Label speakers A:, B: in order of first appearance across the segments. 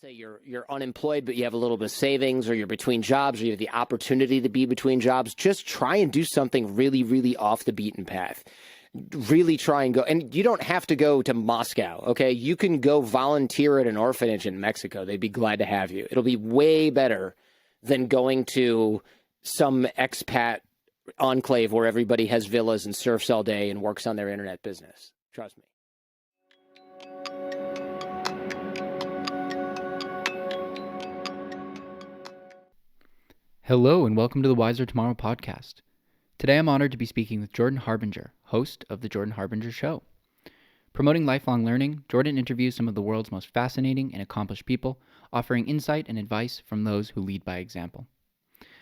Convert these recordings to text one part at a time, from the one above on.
A: say you're unemployed, but you have a little bit of savings, or you're between jobs, or you have the opportunity to be between jobs, just try and do something really, really off the beaten path. Really try and go. And you don't have to go to Moscow, okay? You can go volunteer at an orphanage in Mexico. They'd be glad to have you. It'll be way better than going to some expat enclave where everybody has villas and surfs all day and works on their internet business. Trust me.
B: Hello and welcome to the Wiser Tomorrow podcast. Today I'm honored to be speaking with Jordan Harbinger, host of The Jordan Harbinger Show. Promoting lifelong learning, Jordan interviews some of the world's most fascinating and accomplished people, offering insight and advice from those who lead by example.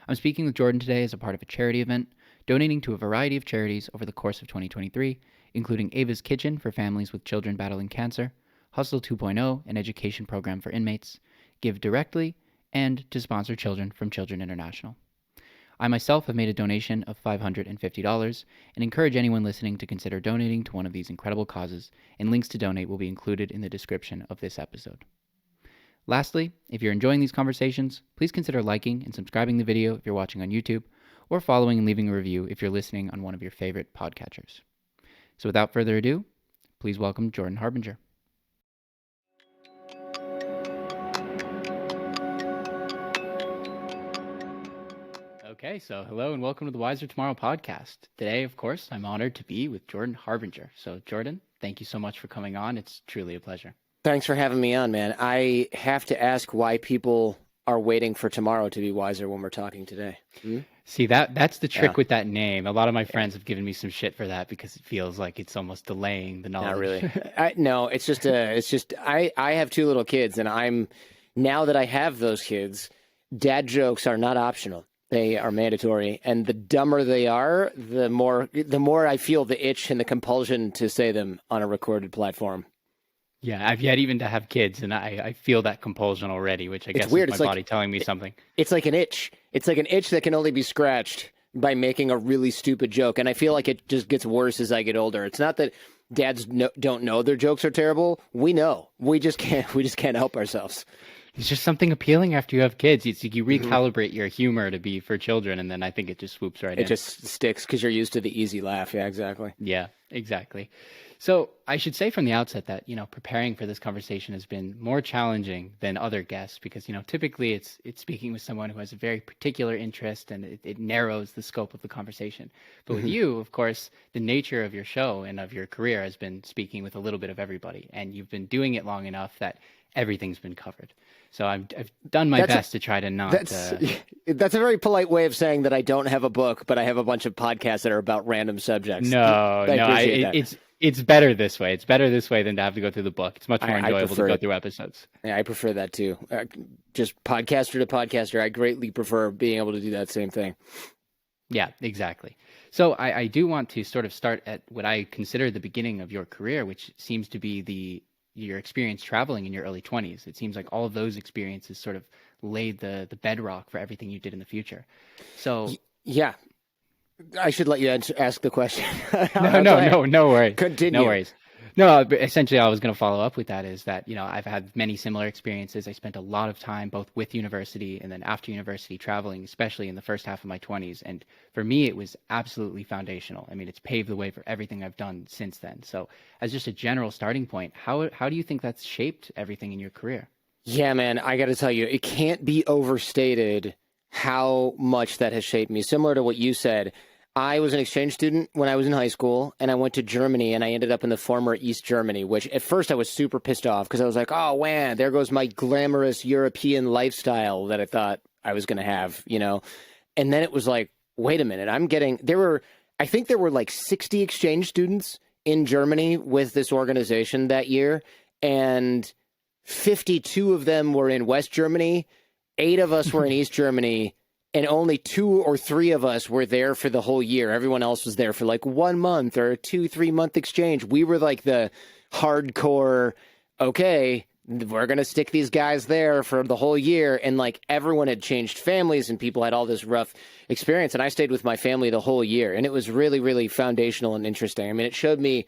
B: I'm speaking with Jordan today as a part of a charity event, donating to a variety of charities over the course of 2023, including Ava's Kitchen for families with children battling cancer, Hustle 2.0, an education program for inmates, Give Directly, and to sponsor children from Children International. I myself have made a donation of $550 and encourage anyone listening to consider donating to one of these incredible causes, and links to donate will be included in the description of this episode. Lastly, if you're enjoying these conversations, please consider liking and subscribing the video if you're watching on YouTube, or following and leaving a review if you're listening on one of your favorite podcatchers. So without further ado, please welcome Jordan Harbinger. Okay, so hello and welcome to the Wiser Tomorrow podcast. Today, of course, I'm honored to be with Jordan Harbinger. So Jordan, thank you so much for coming on. It's truly a pleasure.
A: Thanks for having me on, man. I have to ask why people are waiting for tomorrow to be wiser when we're talking today.
B: See, that's the trick with that name. A lot of my friends have given me some shit for that because it feels like it's almost delaying the knowledge.
A: Not really. No, it's just I have two little kids, and now that I have those kids, dad jokes are not optional. They are mandatory, and the dumber they are, the more I feel the itch and the compulsion to say them on a recorded platform.
B: Yeah, I've yet even to have kids, and I feel that compulsion already, which I guess
A: weird.
B: is my body telling me something.
A: It's like an itch. It's like an itch that can only be scratched by making a really stupid joke, and I feel like it just gets worse as I get older. It's not that dads don't know their jokes are terrible. We know. We just can't help ourselves.
B: It's just something appealing after you have kids. It's like you recalibrate your humor to be for children, and then I think it just swoops right in.
A: It just sticks because you're used to the easy laugh. Yeah, exactly.
B: Yeah, exactly. So I should say from the outset that, preparing for this conversation has been more challenging than other guests because, typically it's speaking with someone who has a very particular interest, and it narrows the scope of the conversation. But with you, of course, the nature of your show and of your career has been speaking with a little bit of everybody, and you've been doing it long enough that everything's been covered. So I've done my best to try to not...
A: That's a very polite way of saying that I don't have a book, but I have a bunch of podcasts that are about random subjects.
B: It's better this way. It's better this way than to have to go through the book. It's much more enjoyable to go through episodes.
A: Yeah, I prefer that too. Just podcaster to podcaster, I greatly prefer being able to do that same thing.
B: Yeah, exactly. So I do want to sort of start at what I consider the beginning of your career, which seems to be your experience traveling in your early 20s. It seems like all of those experiences sort of laid the bedrock for everything you did in the future. So
A: yeah, I should let you ask the question.
B: No worries.
A: Continue.
B: No worries. No, but essentially I was going to follow up with that is that, I've had many similar experiences. I spent a lot of time both with university and then after university traveling, especially in the first half of my 20s. And for me, it was absolutely foundational. I mean, it's paved the way for everything I've done since then. So as just a general starting point, how do you think that's shaped everything in your career?
A: Yeah, man, I got to tell you, it can't be overstated how much that has shaped me. Similar to what you said, I was an exchange student when I was in high school, and I went to Germany, and I ended up in the former East Germany, which at first I was super pissed off because I was like, oh, man, there goes my glamorous European lifestyle that I thought I was going to have, And then it was like, wait a minute, I think there were like 60 exchange students in Germany with this organization that year, and 52 of them were in West Germany, 8 of us were in East Germany, and only 2 or 3 of us were there for the whole year. Everyone else was there for like 1 month or a 2-3 month exchange. We were like the hardcore, okay, we're going to stick these guys there for the whole year. And like everyone had changed families and people had all this rough experience. And I stayed with my family the whole year. And it was really, really foundational and interesting. I mean, it showed me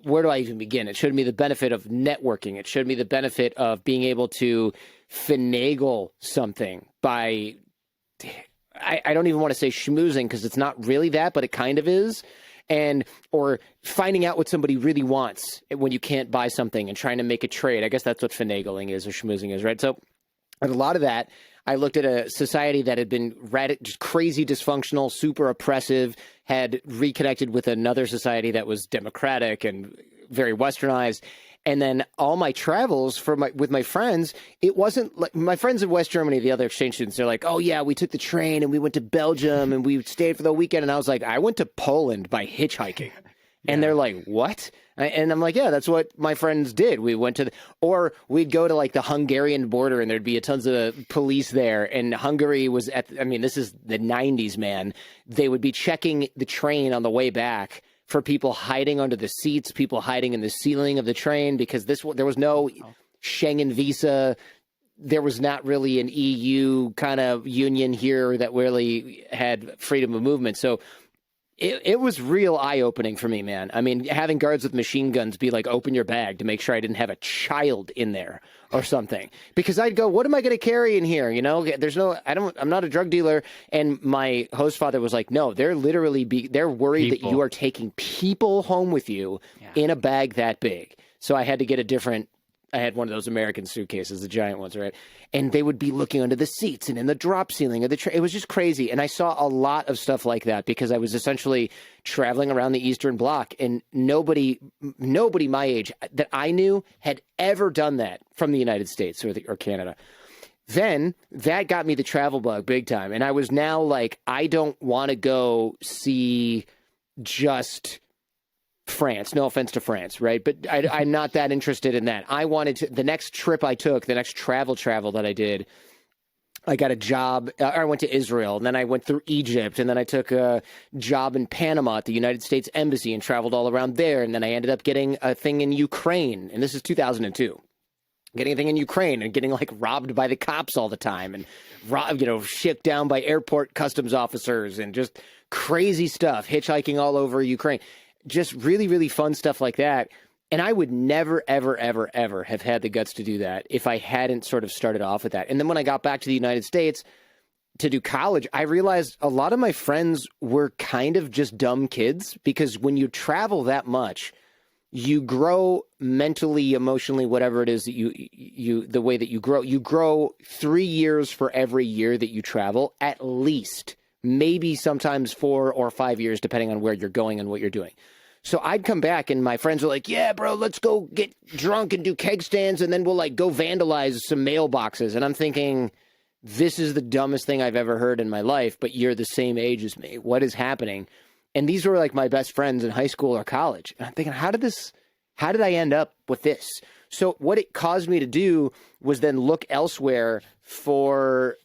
A: where do I even begin? It showed me the benefit of networking. It showed me the benefit of being able to finagle something by, I don't even want to say schmoozing because it's not really that, but it kind of is. And or finding out what somebody really wants when you can't buy something and trying to make a trade. I guess that's what finagling is or schmoozing is, right? So a lot of that, I looked at a society that had been just crazy dysfunctional, super oppressive, had reconnected with another society that was democratic and very westernized. And then all my travels with my friends, it wasn't like my friends in West Germany, the other exchange students, they're like, oh, yeah, we took the train and we went to Belgium and we stayed for the weekend. And I was like, I went to Poland by hitchhiking. And they're like, what? And I'm like, yeah, that's what my friends did. We went or we'd go to like the Hungarian border and there'd be tons of police there. And Hungary was this is the 90s, man. They would be checking the train on the way back for people hiding under the seats, people hiding in the ceiling of the train, because there was no Schengen visa. There was not really an EU kind of union here that really had freedom of movement. So it was real eye-opening for me, man. I mean, having guards with machine guns be like, open your bag to make sure I didn't have a child in there or something. Because I'd go, what am I going to carry in here? You know, I'm not a drug dealer. And my host father was like, no, they're worried that you are taking people home with you in a bag that big. So I had to get I had one of those American suitcases, the giant ones, right? And they would be looking under the seats and in the drop ceiling of the train. It was just crazy. And I saw a lot of stuff like that because I was essentially traveling around the Eastern Bloc, and nobody my age that I knew had ever done that from the United States or Canada. Then that got me the travel bug big time. And I was now like, I don't want to go see just France. No offense to France, right? But I'm not that interested in that. I wanted to, the next trip I took, the next travel that I did, I got a job. I went to Israel, and then I went through Egypt, and then I took a job in Panama at the United States Embassy and traveled all around there. And then I ended up getting a thing in Ukraine, and this is 2002. Getting a thing in Ukraine and getting like robbed by the cops all the time and shipped down by airport customs officers and just crazy stuff, hitchhiking all over Ukraine. Just really, really fun stuff like that. And I would never, ever, ever, ever have had the guts to do that if I hadn't sort of started off with that. And then when I got back to the United States to do college, I realized a lot of my friends were kind of just dumb kids, because when you travel that much, you grow mentally, emotionally, whatever it is that the way that you grow 3 years for every year that you travel, at least. Maybe sometimes 4 or 5 years, depending on where you're going and what you're doing. So I'd come back and my friends were like, yeah, bro, let's go get drunk and do keg stands, and then we'll like go vandalize some mailboxes. And I'm thinking, this is the dumbest thing I've ever heard in my life, but you're the same age as me. What is happening? And these were like my best friends in high school or college. And I'm thinking, how did I end up with this? So what it caused me to do was then look elsewhere for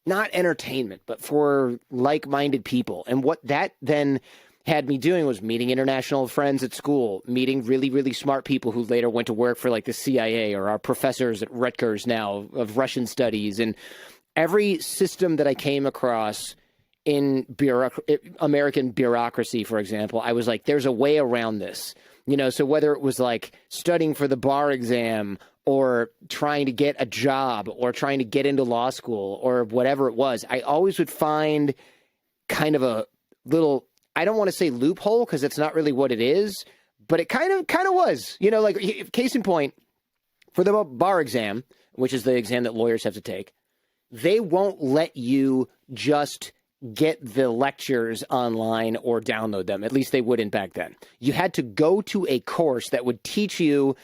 A: not entertainment, but for like-minded people. And what that then had me doing was meeting international friends at school, meeting really, really smart people who later went to work for like the CIA or our professors at Rutgers now of Russian studies. And every system that I came across in American bureaucracy, for example, I was like, there's a way around this. So whether it was like studying for the bar exam or trying to get a job or trying to get into law school or whatever it was, I always would find kind of a little, I don't want to say loophole because it's not really what it is, but it kind of was, like case in point, for the bar exam, which is the exam that lawyers have to take, they won't let you just get the lectures online or download them. At least they wouldn't back then. You had to go to a course that would teach you.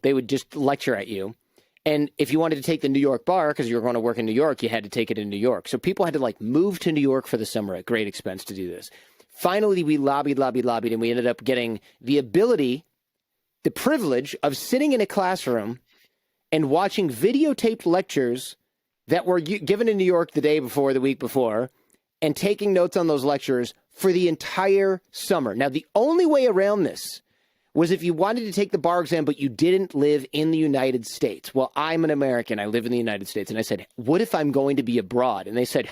A: They would just lecture at you. And if you wanted to take the New York bar, because you were going to work in New York, you had to take it in New York. So people had to like move to New York for the summer at great expense to do this. Finally, we lobbied, and we ended up getting the privilege of sitting in a classroom and watching videotaped lectures that were given in New York the day before, the week before, and taking notes on those lectures for the entire summer. Now, the only way around this was if you wanted to take the bar exam, but you didn't live in the United States. Well, I'm an American. I live in the United States. And I said, what if I'm going to be abroad? And they said,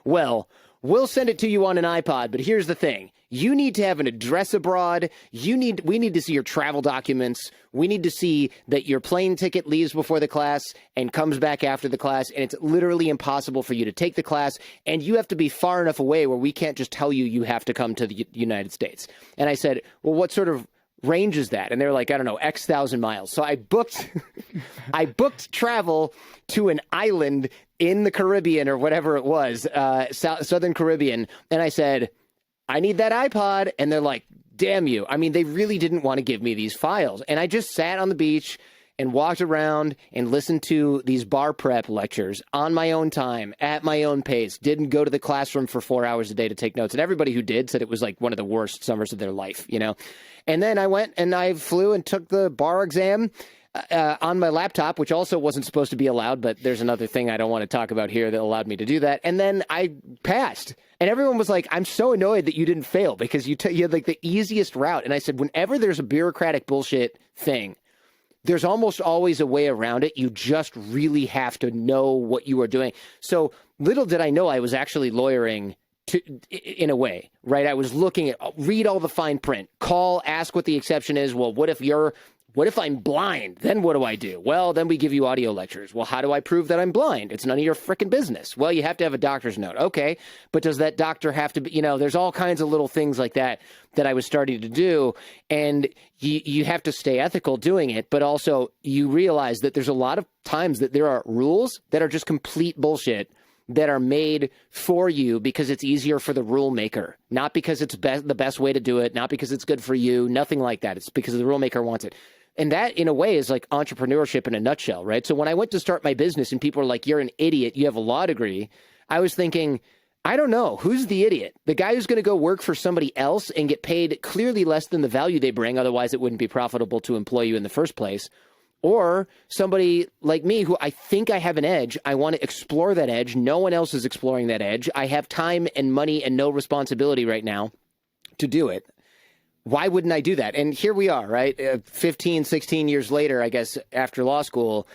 A: well, we'll send it to you on an iPod, but here's the thing. You need to have an address abroad. We need to see your travel documents. We need to see that your plane ticket leaves before the class and comes back after the class. And it's literally impossible for you to take the class. And you have to be far enough away where we can't just tell you have to come to the United States. And I said, well, what sort of range is that? And they're like, I don't know, X thousand miles. So I booked travel to an island in the Caribbean or whatever it was, Southern Caribbean. And I said, I need that iPod. And they're like, damn you. I mean, they really didn't want to give me these files. And I just sat on the beach and walked around and listened to these bar prep lectures on my own time, at my own pace, didn't go to the classroom for 4 hours a day to take notes. And everybody who did said it was like one of the worst summers of their life, you know? And then I went and I flew and took the bar exam on my laptop, which also wasn't supposed to be allowed, but there's another thing I don't want to talk about here that allowed me to do that. And then I passed. And everyone was like, I'm so annoyed that you didn't fail because you had like the easiest route. And I said, whenever there's a bureaucratic bullshit thing, there's almost always a way around it. You just really have to know what you are doing. So little did I know I was actually lawyering in a way, right? I was looking at, read all the fine print, call, ask what the exception is. Well, what if I'm blind? Then what do I do? Well, then we give you audio lectures. Well, how do I prove that I'm blind? It's none of your frickin' business. Well, you have to have a doctor's note. Okay, but does that doctor have to be, there's all kinds of little things like that I was starting to do. And you have to stay ethical doing it, but also you realize that there's a lot of times that there are rules that are just complete bullshit that are made for you because it's easier for the rule maker, not because it's the best way to do it, not because it's good for you, nothing like that. It's because the rule maker wants it. And that, in a way, is like entrepreneurship in a nutshell, right? So when I went to start my business and people were like, you're an idiot, you have a law degree, I was thinking, I don't know, who's the idiot? The guy who's going to go work for somebody else and get paid clearly less than the value they bring, otherwise it wouldn't be profitable to employ you in the first place. Or somebody like me who I think I have an edge. I want to explore that edge. No one else is exploring that edge. I have time and money and no responsibility right now to do it. Why wouldn't I do that? And here we are, right? 15, 16 years later, I guess, after law school.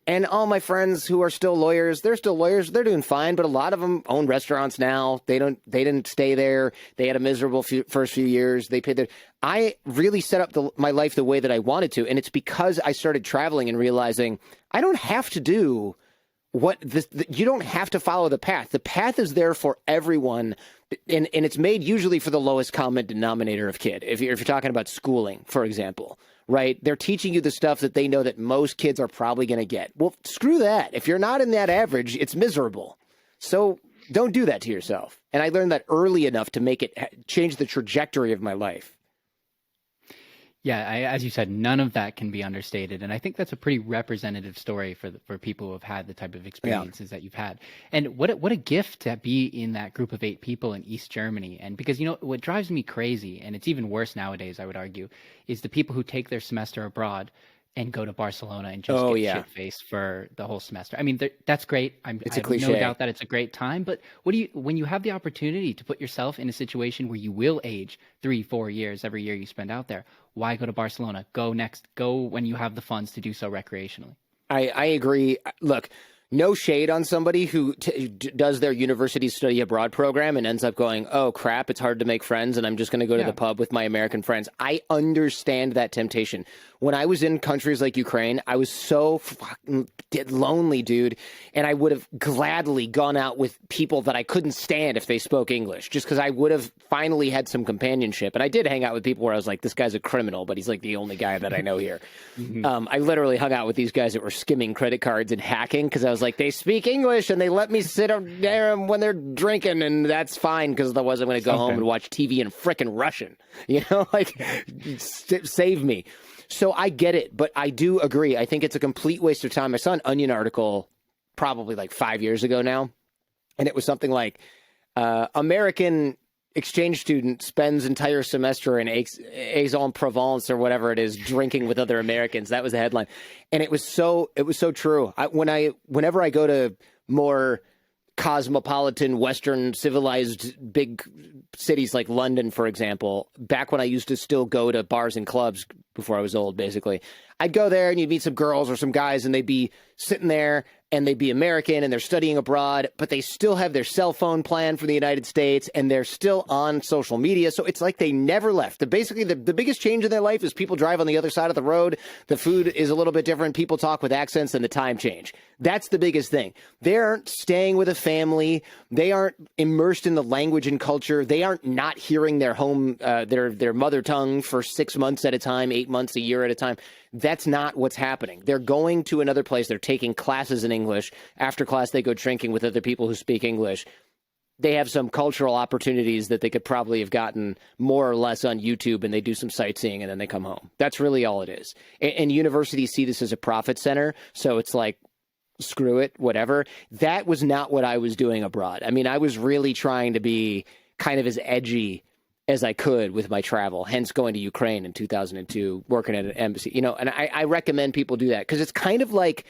A: And all my friends who are still lawyers, they're still lawyers. They're doing fine. But a lot of them own restaurants now. They didn't stay there. They had a miserable first few years. They paid I really set up my life the way that I wanted to. And it's because I started traveling and realizing I don't have to do you don't have to follow the path. The path is there for everyone. And it's made usually for the lowest common denominator of kid. If you're talking about schooling, for example, right? They're teaching you the stuff that they know that most kids are probably going to get. Well, screw that. If you're not in that average, it's miserable. So don't do that to yourself. And I learned that early enough to make it change the trajectory of my life.
B: Yeah, as you said, none of that can be understated, and I think that's a pretty representative story for people who have had the type of experiences that you've had. And what a gift to be in that group of 8 people in East Germany. And because what drives me crazy, and it's even worse nowadays, I would argue, is the people who take their semester abroad and go to Barcelona and just get shit-faced for the whole semester. I mean, that's great. I have no doubt that it's a great time. But when you have the opportunity to put yourself in a situation where you will age 3-4 years every year you spend out there, why go to Barcelona? Go when you have the funds to do so recreationally. I
A: agree. Look, no shade on somebody who does their university study abroad program and ends up going, oh, crap, it's hard to make friends, and I'm just going to go to the pub with my American friends. I understand that temptation. When I was in countries like Ukraine, I was so fucking lonely, dude, and I would have gladly gone out with people that I couldn't stand if they spoke English, just because I would have finally had some companionship. And I did hang out with people where I was like, this guy's a criminal, but he's like the only guy that I know here. I literally hung out with these guys that were skimming credit cards and hacking because I was like, they speak English and they let me sit there when they're drinking, and that's fine because otherwise I'm going to go home and watch TV in frickin' Russian. Like, save me. So I get it, but I do agree. I think it's a complete waste of time. I saw an Onion article probably like 5 years ago now, and it was something like American exchange student spends entire semester in Aix-en-Provence or whatever it is, drinking with other Americans. That was the headline, and it was so true. Whenever I go to more cosmopolitan, Western, civilized, big cities like London, for example, back when I used to still go to bars and clubs before I was old, basically, I'd go there and you'd meet some girls or some guys and they'd be sitting there and they'd be American and they're studying abroad, but they still have their cell phone plan for the United States and they're still on social media. So it's like they never left. Basically, the biggest change in their life is people drive on the other side of the road. The food is a little bit different. People talk with accents and the time change. That's the biggest thing. They aren't staying with a family. They aren't immersed in the language and culture. They aren't not hearing their home, their mother tongue for 6 months at a time, 8 months, a year at a time. That's not what's happening. They're going to another place. They're taking classes in English. After class, they go drinking with other people who speak English. They have some cultural opportunities that they could probably have gotten more or less on YouTube, and they do some sightseeing, and then they come home. That's really all it is. And universities see this as a profit center, so it's like, screw it, whatever. That was not what I was doing abroad. I mean, I was really trying to be kind of as edgy as I could with my travel, hence going to Ukraine in 2002, working at an embassy, and I recommend people do that because it's kind of like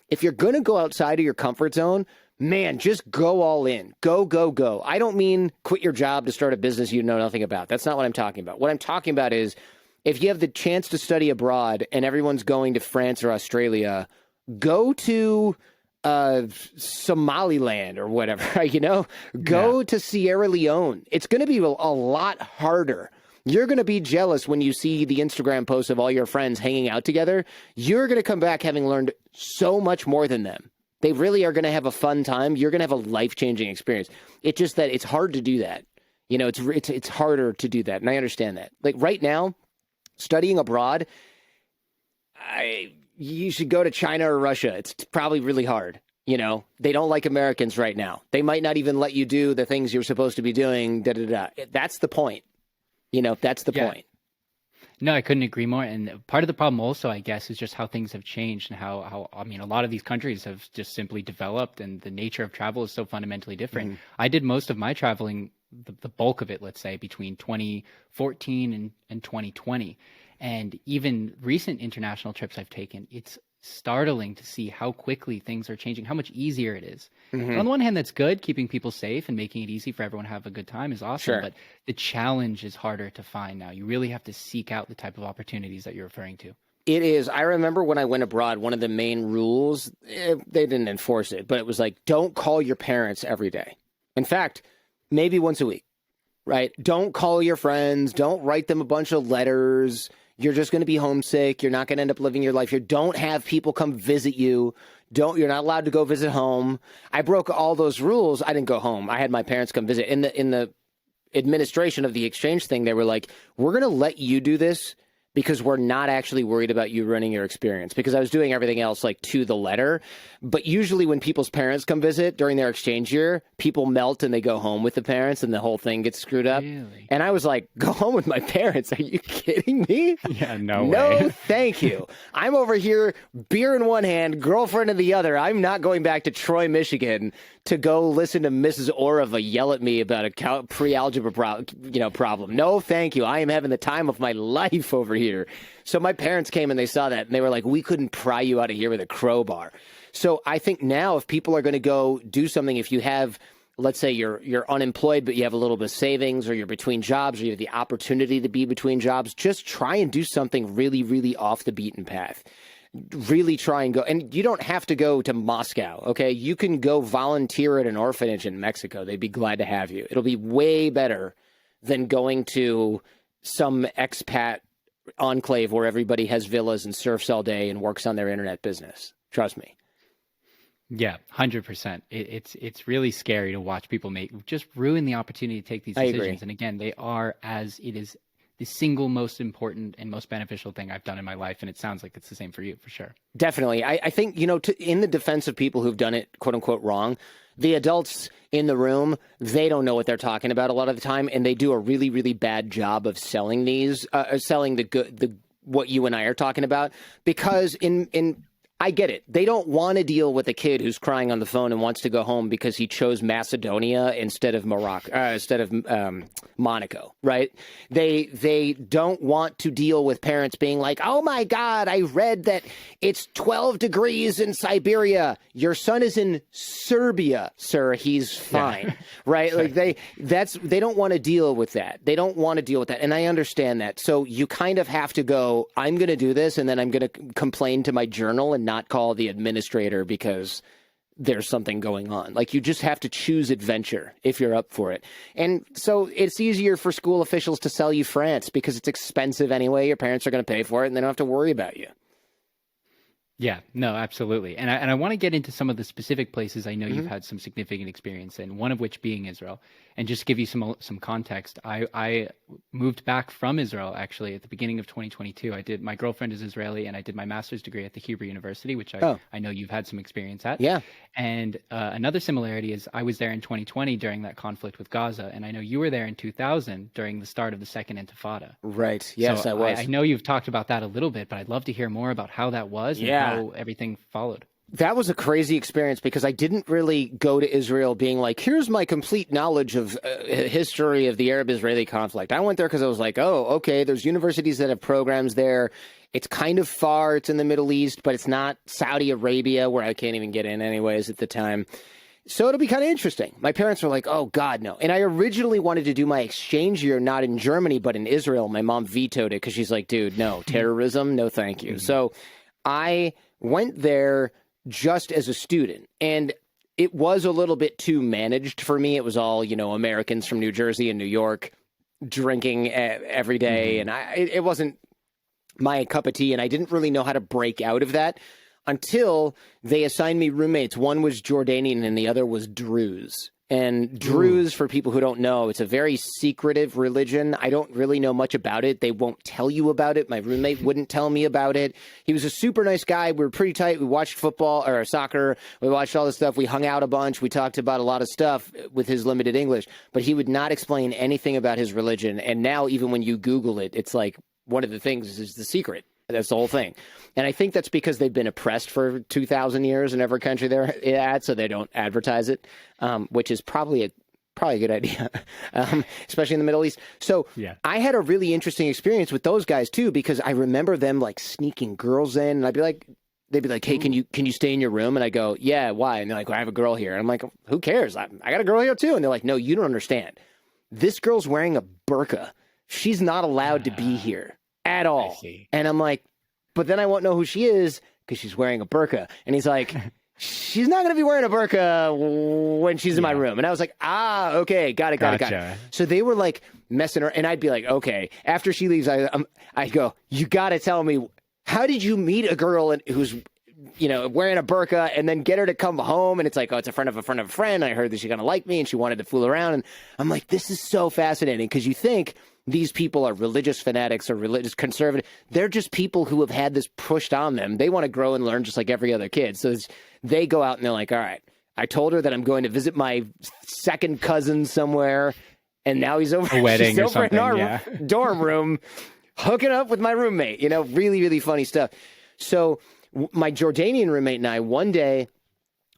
A: if you're going to go outside of your comfort zone, man, just go all in. Go, go, go. I don't mean quit your job to start a business you know nothing about. That's not what I'm talking about. What I'm talking about is if you have the chance to study abroad and everyone's going to France or Australia, go to Somaliland or whatever, go to Sierra Leone. It's going to be a lot harder. You're going to be jealous when you see the Instagram posts of all your friends hanging out together. You're going to come back having learned so much more than them. They really are going to have a fun time. You're going to have a life-changing experience. It's just that it's hard to do that. It's harder to do that. And I understand that. Like right now, studying abroad, you should go to China or Russia. It's probably really hard. They don't like Americans right now. They might not even let you do the things you're supposed to be doing. That's the point. That's the point.
B: No, I couldn't agree more. And part of the problem also, I guess, is just how things have changed and how a lot of these countries have just simply developed and the nature of travel is so fundamentally different. Mm-hmm. I did most of my traveling, the bulk of it, let's say, between 2014 and 2020. And even recent international trips I've taken, it's startling to see how quickly things are changing, how much easier it is. Mm-hmm. On the one hand, that's good. Keeping people safe and making it easy for everyone to have a good time is awesome. Sure. But the challenge is harder to find now. You really have to seek out the type of opportunities that you're referring to.
A: It is. I remember when I went abroad, one of the main rules, they didn't enforce it, but it was like, don't call your parents every day. In fact, maybe once a week, right? Don't call your friends. Don't write them a bunch of letters. You're just going to be homesick. You're not going to end up living your life here. Don't have people come visit you. You're not allowed to go visit home. I broke all those rules. I didn't go home. I had my parents come visit. In the administration of the exchange thing, they were like, we're going to let you do this because we're not actually worried about you ruining your experience, because I was doing everything else like to the letter. But usually when people's parents come visit during their exchange year, people melt and they go home with the parents and the whole thing gets screwed up. Really? And I was like, go home with my parents. Are you kidding me?
B: Yeah, no way.
A: No, thank you. I'm over here, beer in one hand, girlfriend in the other. I'm not going back to Troy, Michigan to go listen to Mrs. Orava yell at me about a pre-algebra problem. No, thank you. I am having the time of my life over here. So my parents came and they saw that and they were like, we couldn't pry you out of here with a crowbar. So I think now if people are going to go do something, if you have, let's say you're unemployed, but you have a little bit of savings, or you're between jobs, or you have the opportunity to be between jobs, just try and do something really, really off the beaten path. Really try and go. And you don't have to go to Moscow, okay? You can go volunteer at an orphanage in Mexico. They'd be glad to have you. It'll be way better than going to some expat enclave where everybody has villas and surfs all day and works on their internet business. Trust me.
B: Yeah, 100%. It's really scary to watch people just ruin the opportunity to take these decisions. I agree. And again, they are, as it is, the single most important and most beneficial thing I've done in my life. And it sounds like it's the same for you, for sure.
A: Definitely. I think, in the defense of people who've done it, quote unquote, wrong, the adults in the room, they don't know what they're talking about a lot of the time. And they do a really, really bad job of selling selling what you and I are talking about, because I get it. They don't want to deal with a kid who's crying on the phone and wants to go home because he chose Macedonia instead of Monaco, right? They don't want to deal with parents being like, oh my God, I read that it's 12 degrees in Siberia. Your son is in Serbia, sir. He's fine, yeah. Right? Like they don't want to deal with that. They don't want to deal with that. And I understand that. So you kind of have to go, I'm going to do this, and then I'm going to complain to my journal and not call the administrator because there's something going on. Like, you just have to choose adventure if you're up for it. And so it's easier for school officials to sell you France because it's expensive anyway. Your parents are going to pay for it and they don't have to worry about you.
B: Yeah, no, absolutely. And I want to get into some of the specific places I know you've had some significant experience in, one of which being Israel. And just give you some context, I moved back from Israel actually at the beginning of 2022. My girlfriend is Israeli, and I did my master's degree at the Hebrew University, which I know you've had some experience at.
A: Yeah.
B: And another similarity is I was there in 2020 during that conflict with Gaza, and I know you were there in 2000 during the start of the Second Intifada.
A: Right. Yes,
B: so
A: I was.
B: I know you've talked about that a little bit, but I'd love to hear more about how that was and how everything followed.
A: That was a crazy experience because I didn't really go to Israel being like, here's my complete knowledge of history of the Arab-Israeli conflict. I went there because I was like, oh, okay, there's universities that have programs there. It's kind of far. It's in the Middle East, but it's not Saudi Arabia, where I can't even get in anyways at the time. So it'll be kind of interesting. My parents were like, oh, God, no. And I originally wanted to do my exchange year not in Germany, but in Israel. My mom vetoed it because she's like, dude, no, terrorism, no thank you. So I went there just as a student, and it was a little bit too managed for me. It was all, Americans from New Jersey and New York drinking every day, and it wasn't my cup of tea, and I didn't really know how to break out of that until they assigned me roommates. One was Jordanian and the other was Druze. And Druze, for people who don't know, it's a very secretive religion. I don't really know much about it. They won't tell you about it. My roommate wouldn't tell me about it. He was a super nice guy. We were pretty tight. We watched football or soccer. We watched all this stuff. We hung out a bunch. We talked about a lot of stuff with his limited English. But he would not explain anything about his religion. And now, even when you Google it, it's like one of the things is the secret. That's the whole thing. And I think that's because they've been oppressed for 2,000 years in every country they're at, so they don't advertise it, which is probably a good idea, especially in the Middle East. So I had a really interesting experience with those guys, too, because I remember them, like, sneaking girls in, and they'd be like, hey, can you stay in your room? And I go, yeah, why? And they're like, well, I have a girl here. And I'm like, who cares? I got a girl here, too. And they're like, no, you don't understand. This girl's wearing a burqa. She's not allowed to be here. At all. And I'm like, but then I won't know who she is because she's wearing a burqa. And he's like, she's not going to be wearing a burqa when she's in my room. And I was like, okay, got it. So they were like messing around. And I'd be like, okay, after she leaves, I go, you got to tell me, how did you meet a girl who's wearing a burqa and then get her to come home? And it's like, oh, it's a friend of a friend of a friend. I heard that she's going to like me and she wanted to fool around. And I'm like, this is so fascinating because you think these people are religious fanatics or religious conservative. They're just people who have had this pushed on them. They want to grow and learn just like every other kid. So they go out and they're like, all right, I told her that I'm going to visit my second cousin somewhere. And now he's over,
B: a wedding
A: she's
B: or
A: over
B: something,
A: in our dorm room, hooking up with my roommate, really, really funny stuff. So my Jordanian roommate and I, one day,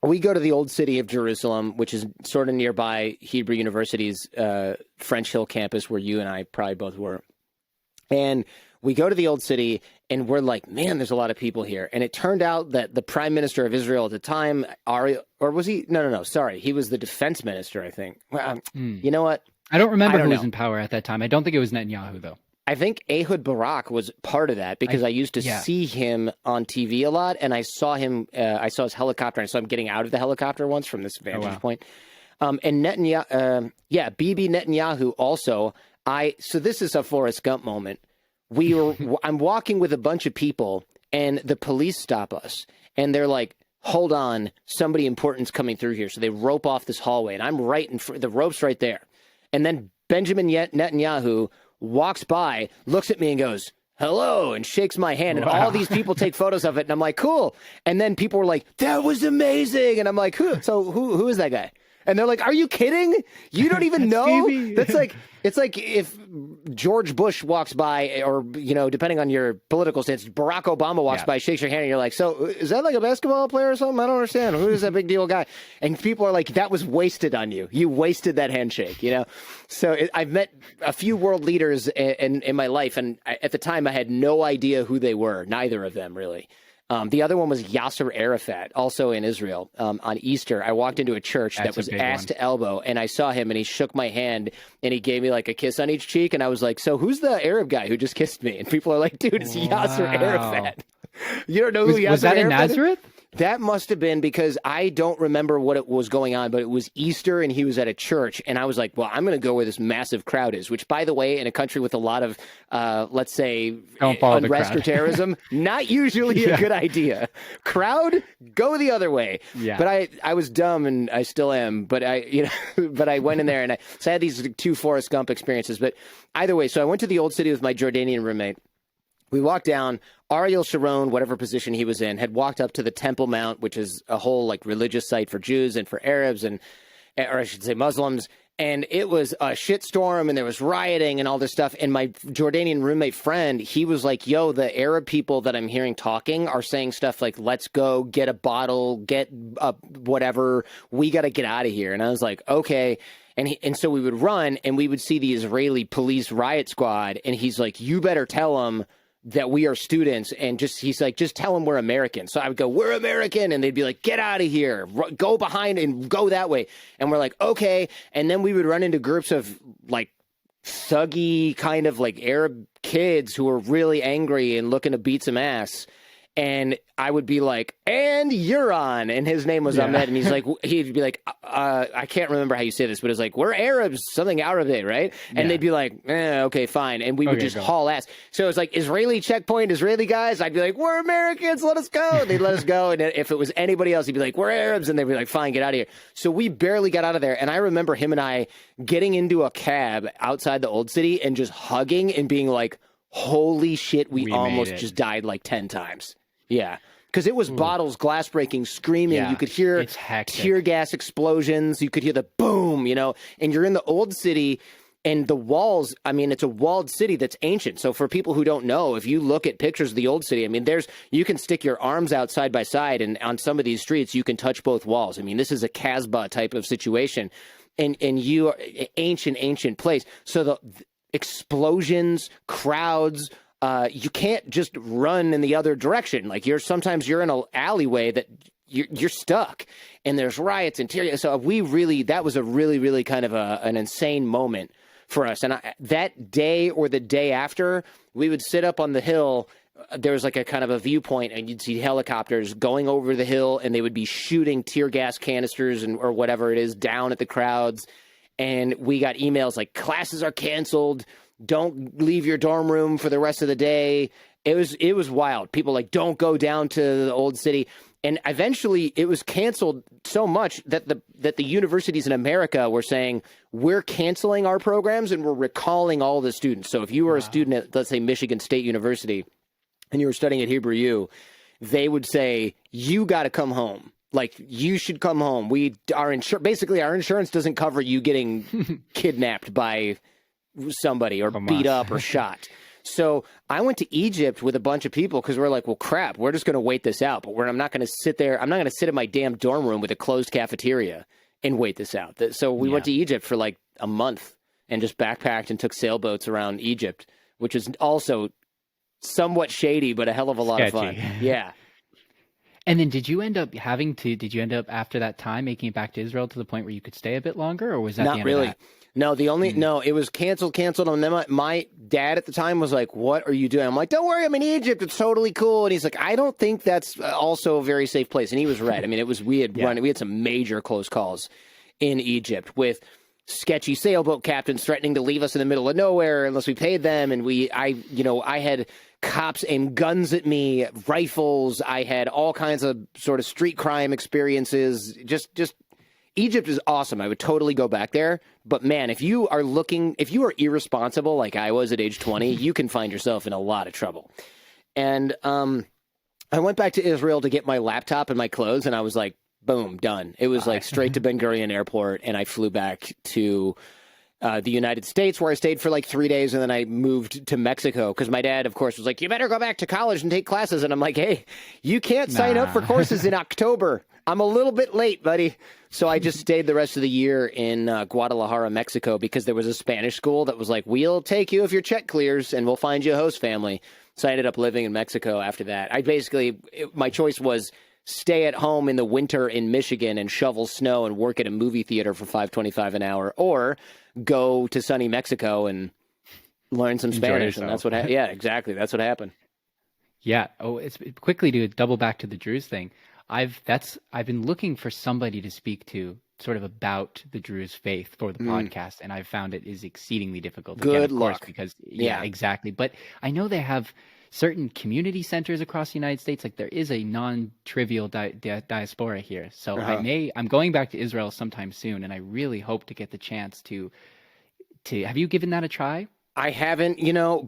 A: we go to the old city of Jerusalem, which is sort of nearby Hebrew University's French Hill campus, where you and I probably both were. And we go to the old city, and we're like, man, there's a lot of people here. And it turned out that the prime minister of Israel at the time, or was he? No, sorry. He was the defense minister, I think. Well, you know what?
B: I don't remember who was in power at that time. I don't think it was Netanyahu, though.
A: I think Ehud Barak was part of that because I used to see him on TV a lot, and I saw him. I saw his helicopter. And I saw him getting out of the helicopter once from this vantage point. And Netanyahu, Bibi Netanyahu also. So this is a Forrest Gump moment. I'm walking with a bunch of people, and the police stop us, and they're like, "Hold on, somebody important's coming through here." So they rope off this hallway, and I'm right in front. The rope's right there, and then Benjamin Netanyahu walks by, looks at me and goes, hello, and shakes my hand. And all these people take photos of it. And I'm like, cool. And then people were like, that was amazing. And I'm like, who is that guy? And they're like, are you kidding? You don't even know? It's like if George Bush walks by, or, depending on your political stance, Barack Obama walks by, shakes your hand, and you're like, so is that like a basketball player or something? I don't understand. Who is that big deal guy? And people are like, that was wasted on you. You wasted that handshake, So I've met a few world leaders in my life, and at the time I had no idea who they were, neither of them really. The other one was Yasser Arafat, also in Israel. On Easter, I walked into a church that was ass to elbow, and I saw him, and he shook my hand, and he gave me like a kiss on each cheek, and I was like, so who's the Arab guy who just kissed me? And people are like, dude, it's Yasser Arafat. You don't know who Yasser Arafat is?
B: Was that in Nazareth?
A: That must have been because I don't remember what it was going on, but it was Easter and he was at a church. And I was like, well, I'm going to go where this massive crowd is, which, by the way, in a country with a lot of, let's say, unrest or terrorism, not usually a good idea. Crowd, go the other way.
B: Yeah.
A: But I was dumb and I still am. But but I went in there and so I had these two Forrest Gump experiences. But either way, so I went to the old city with my Jordanian roommate. We walked down. Ariel Sharon, whatever position he was in, had walked up to the Temple Mount, which is a whole like religious site for Jews and for Arabs or I should say Muslims. And it was a shitstorm and there was rioting and all this stuff. And my Jordanian roommate friend, he was like, yo, the Arab people that I'm hearing talking are saying stuff like, let's go get a bottle, get whatever. We got to get out of here. And I was like, okay. And so we would run and we would see the Israeli police riot squad. And he's like, you better tell them that we are students, and he's like, just tell them we're American. So I would go, we're American, and they'd be like, get out of here, go behind and go that way. And we're like, okay. And then we would run into groups of like thuggy kind of like Arab kids who were really angry and looking to beat some ass. And I would be like, and you're on. And his name was Ahmed. And he's like, he'd be like, I can't remember how you say this, but it's like, we're Arabs, something Arabic, right? And they'd be like, okay, fine. And we would just haul ass. So it was like Israeli checkpoint, Israeli guys. I'd be like, we're Americans, let us go. They'd let us go. And if it was anybody else, he'd be like, we're Arabs. And they'd be like, fine, get out of here. So we barely got out of there. And I remember him and I getting into a cab outside the old city and just hugging and being like, holy shit, we almost just died like 10 times. Yeah, because it was bottles, glass breaking, screaming.
B: Yeah,
A: you could hear tear gas explosions. You could hear the boom, and you're in the old city and the walls. I mean, it's a walled city that's ancient. So for people who don't know, if you look at pictures of the old city, I mean, you can stick your arms out side by side, and on some of these streets, you can touch both walls. I mean, this is a Casbah type of situation, and you are ancient place. So the explosions, crowds. You can't just run in the other direction. Like sometimes you're in an alleyway that you're stuck, and there's riots and tear. So that was a really, really kind of an insane moment for us. And that day or the day after, we would sit up on the hill. There was like a kind of a viewpoint, and you'd see helicopters going over the hill, and they would be shooting tear gas canisters or whatever it is down at the crowds. And we got emails like, classes are canceled. Don't leave your dorm room for the rest of the day. It was wild. People like, don't go down to the old city. And eventually it was canceled so much that the universities in America were saying, we're canceling our programs and we're recalling all the students. So if you were a student at, let's say, Michigan State University and you were studying at Hebrew U, they would say, you got to come home. Like, you should come home. Basically our insurance doesn't cover you getting kidnapped by somebody or beat up or shot. So I went to Egypt with a bunch of people because we're like, well, crap, we're just going to wait this out. But I'm not going to sit there. I'm not going to sit in my damn dorm room with a closed cafeteria and wait this out. So we went to Egypt for like a month and just backpacked and took sailboats around Egypt, which is also somewhat shady, but a hell of a lot of fun. Yeah.
B: And then did you end up after that time making it back to Israel to the point where you could stay a bit longer, or was that
A: not
B: the end
A: really?
B: Of that?
A: No, it was canceled. And then my dad at the time was like, what are you doing? I'm like, don't worry, I'm in Egypt. It's totally cool. And he's like, I don't think that's also a very safe place. And he was right. I mean, we had some major close calls in Egypt with sketchy sailboat captains threatening to leave us in the middle of nowhere unless we paid them. And I had cops aim guns at me, rifles. I had all kinds of sort of street crime experiences. Just Egypt is awesome. I would totally go back there. But man, if you are irresponsible like I was at age 20, you can find yourself in a lot of trouble. And I went back to Israel to get my laptop and my clothes, and I was like, boom, done. It was like straight to Ben Gurion Airport, and I flew back to the United States, where I stayed for like 3 days, and then I moved to Mexico because my dad, of course, was like, you better go back to college and take classes. And I'm like, hey, you can't sign up for courses in October. I'm a little bit late, buddy. So I just stayed the rest of the year in Guadalajara, Mexico, because there was a Spanish school that was like, we'll take you if your check clears, and we'll find you a host family. So I ended up living in Mexico after that. My choice was stay at home in the winter in Michigan and shovel snow and work at a movie theater for $5.25 an hour, or go to sunny Mexico and learn some Spanish. And that's what yeah, exactly. That's what happened.
B: Yeah. Oh, it's quickly to double back to the Druze thing. I've been looking for somebody to speak to sort of about the Druze faith for the podcast, and I've found it is exceedingly difficult. Again,
A: Good
B: of course,
A: luck.
B: because
A: Yeah.
B: exactly. But I know they have certain community centers across the United States. Like there is a non-trivial diaspora here. So I'm going back to Israel sometime soon, and I really hope to get the chance to have you given that a try?
A: I haven't,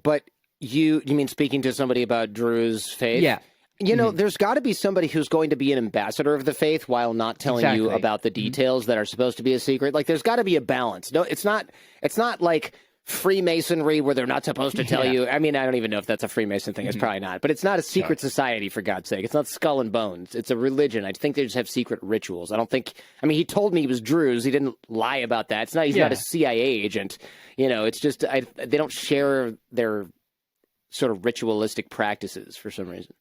A: but you mean speaking to somebody about Druze faith?
B: Yeah.
A: There's got to be somebody who's going to be an ambassador of the faith while not telling you
B: Exactly.
A: about the details that are supposed to be a secret. Like, there's got to be a balance. No, it's not like Freemasonry where they're not supposed to tell you. I mean, I don't even know if that's a Freemason thing. It's probably not. But it's not a secret society, for God's sake. It's not Skull and Bones. It's a religion. I think they just have secret rituals. He told me he was Druze. He didn't lie about that. He's not a CIA agent. It's just they don't share their sort of ritualistic practices for some reason.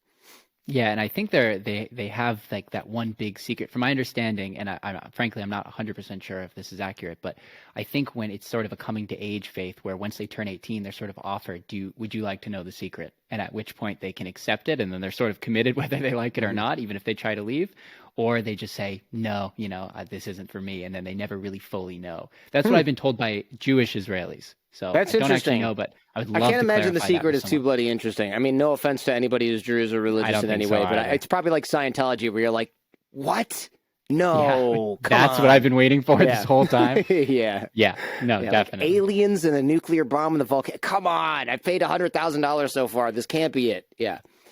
B: Yeah, and I think they have like that one big secret. From my understanding, and frankly I'm not 100% sure if this is accurate, but I think when it's sort of a coming to age faith, where once they turn 18, they're sort of offered, would you like to know the secret? And at which point they can accept it, and then they're sort of committed whether they like it or not, even if they try to leave, or they just say no, this isn't for me, and then they never really fully know. That's what I've been told by Jewish Israelis. So
A: that's
B: I don't
A: interesting.
B: actually know, but I would love
A: I can't
B: to
A: imagine the
B: clarify that
A: secret
B: with
A: is too
B: someone.
A: bloody interesting. I mean, no offense to anybody who's Druze or religious in any way, but it's probably like Scientology, where you're like, what? No, come
B: that's
A: on.
B: what I've been waiting for this whole time.
A: Yeah,
B: no, definitely.
A: Like aliens and a nuclear bomb in the volcano. Come on, I paid $100,000 so far. This can't be it.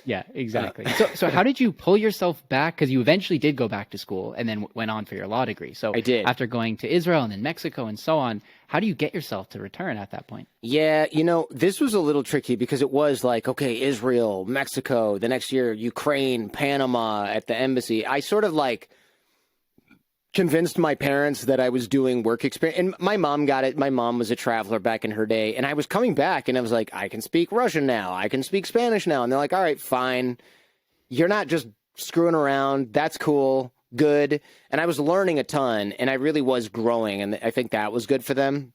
B: Yeah, exactly. So how did you pull yourself back? Because you eventually did go back to school and then went on for your law degree. So
A: I did.
B: After going to Israel and then Mexico and so on, how do you get yourself to return at that point?
A: Yeah, this was a little tricky because it was like, okay, Israel, Mexico, the next year, Ukraine, Panama at the embassy. I sort of like convinced my parents that I was doing work experience. And my mom got it. My mom was a traveler back in her day. And I was coming back and I was like, I can speak Russian now. I can speak Spanish now. And they're like, all right, fine. You're not just screwing around. That's cool. Good. And I was learning a ton and I really was growing. And I think that was good for them.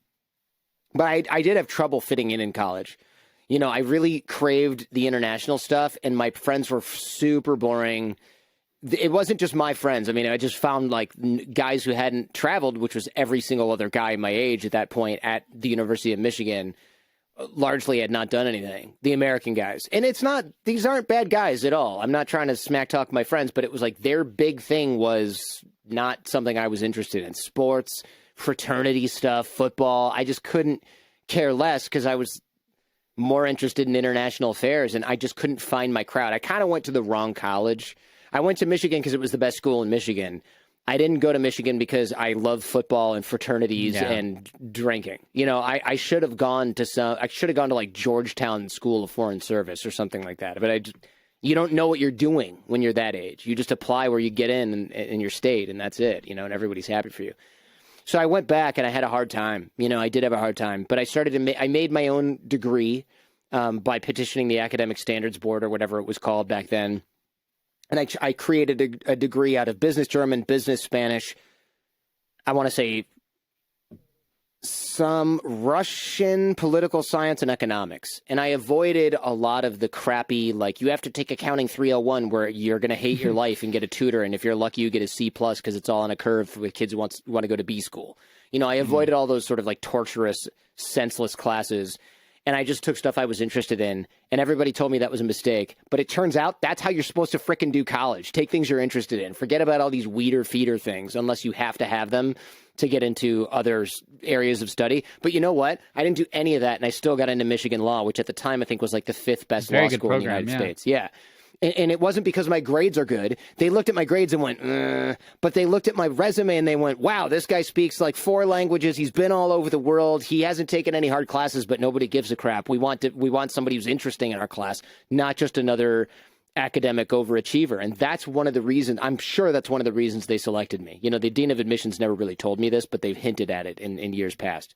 A: But I did have trouble fitting in college. I really craved the international stuff and my friends were super boring. It wasn't just my friends. I mean, I just found like guys who hadn't traveled, which was every single other guy my age at that point at the University of Michigan, largely had not done anything. The American guys. And these aren't bad guys at all. I'm not trying to smack talk my friends, but it was like their big thing was not something I was interested in. Sports, fraternity stuff, football. I just couldn't care less because I was more interested in international affairs and I just couldn't find my crowd. I kind of went to the wrong college. I went to Michigan because it was the best school in Michigan. I didn't go to Michigan because I love football and fraternities and drinking. I should have gone to like Georgetown School of Foreign Service or something like that. But you don't know what you're doing when you're that age. You just apply where you get in your state and that's it, and everybody's happy for you. So I went back and I had a hard time. I did have a hard time, but I made my own degree by petitioning the Academic Standards Board or whatever it was called back then. And I created a degree out of business German, business Spanish, I want to say some Russian political science and economics. And I avoided a lot of the crappy, like you have to take accounting 301 where you're going to hate your life and get a tutor. And if you're lucky, you get a C+ because it's all on a curve with kids who want to go to B school. I avoided all those sort of like torturous, senseless classes. And I just took stuff I was interested in, and everybody told me that was a mistake. But it turns out that's how you're supposed to frickin' do college. Take things you're interested in. Forget about all these weeder feeder things, unless you have to have them to get into other areas of study. But you know what? I didn't do any of that, and I still got into Michigan law, which at the time I think was like the 5th best law school in the United States. Yeah. And it wasn't because my grades are good. They looked at my grades and went, but they looked at my resume and they went, wow, this guy speaks like 4 languages. He's been all over the world. He hasn't taken any hard classes, but nobody gives a crap. We want somebody who's interesting in our class, not just another academic overachiever. And that's one of the reasons, I'm sure that's one of the reasons they selected me. The Dean of Admissions never really told me this, but they've hinted at it in years past.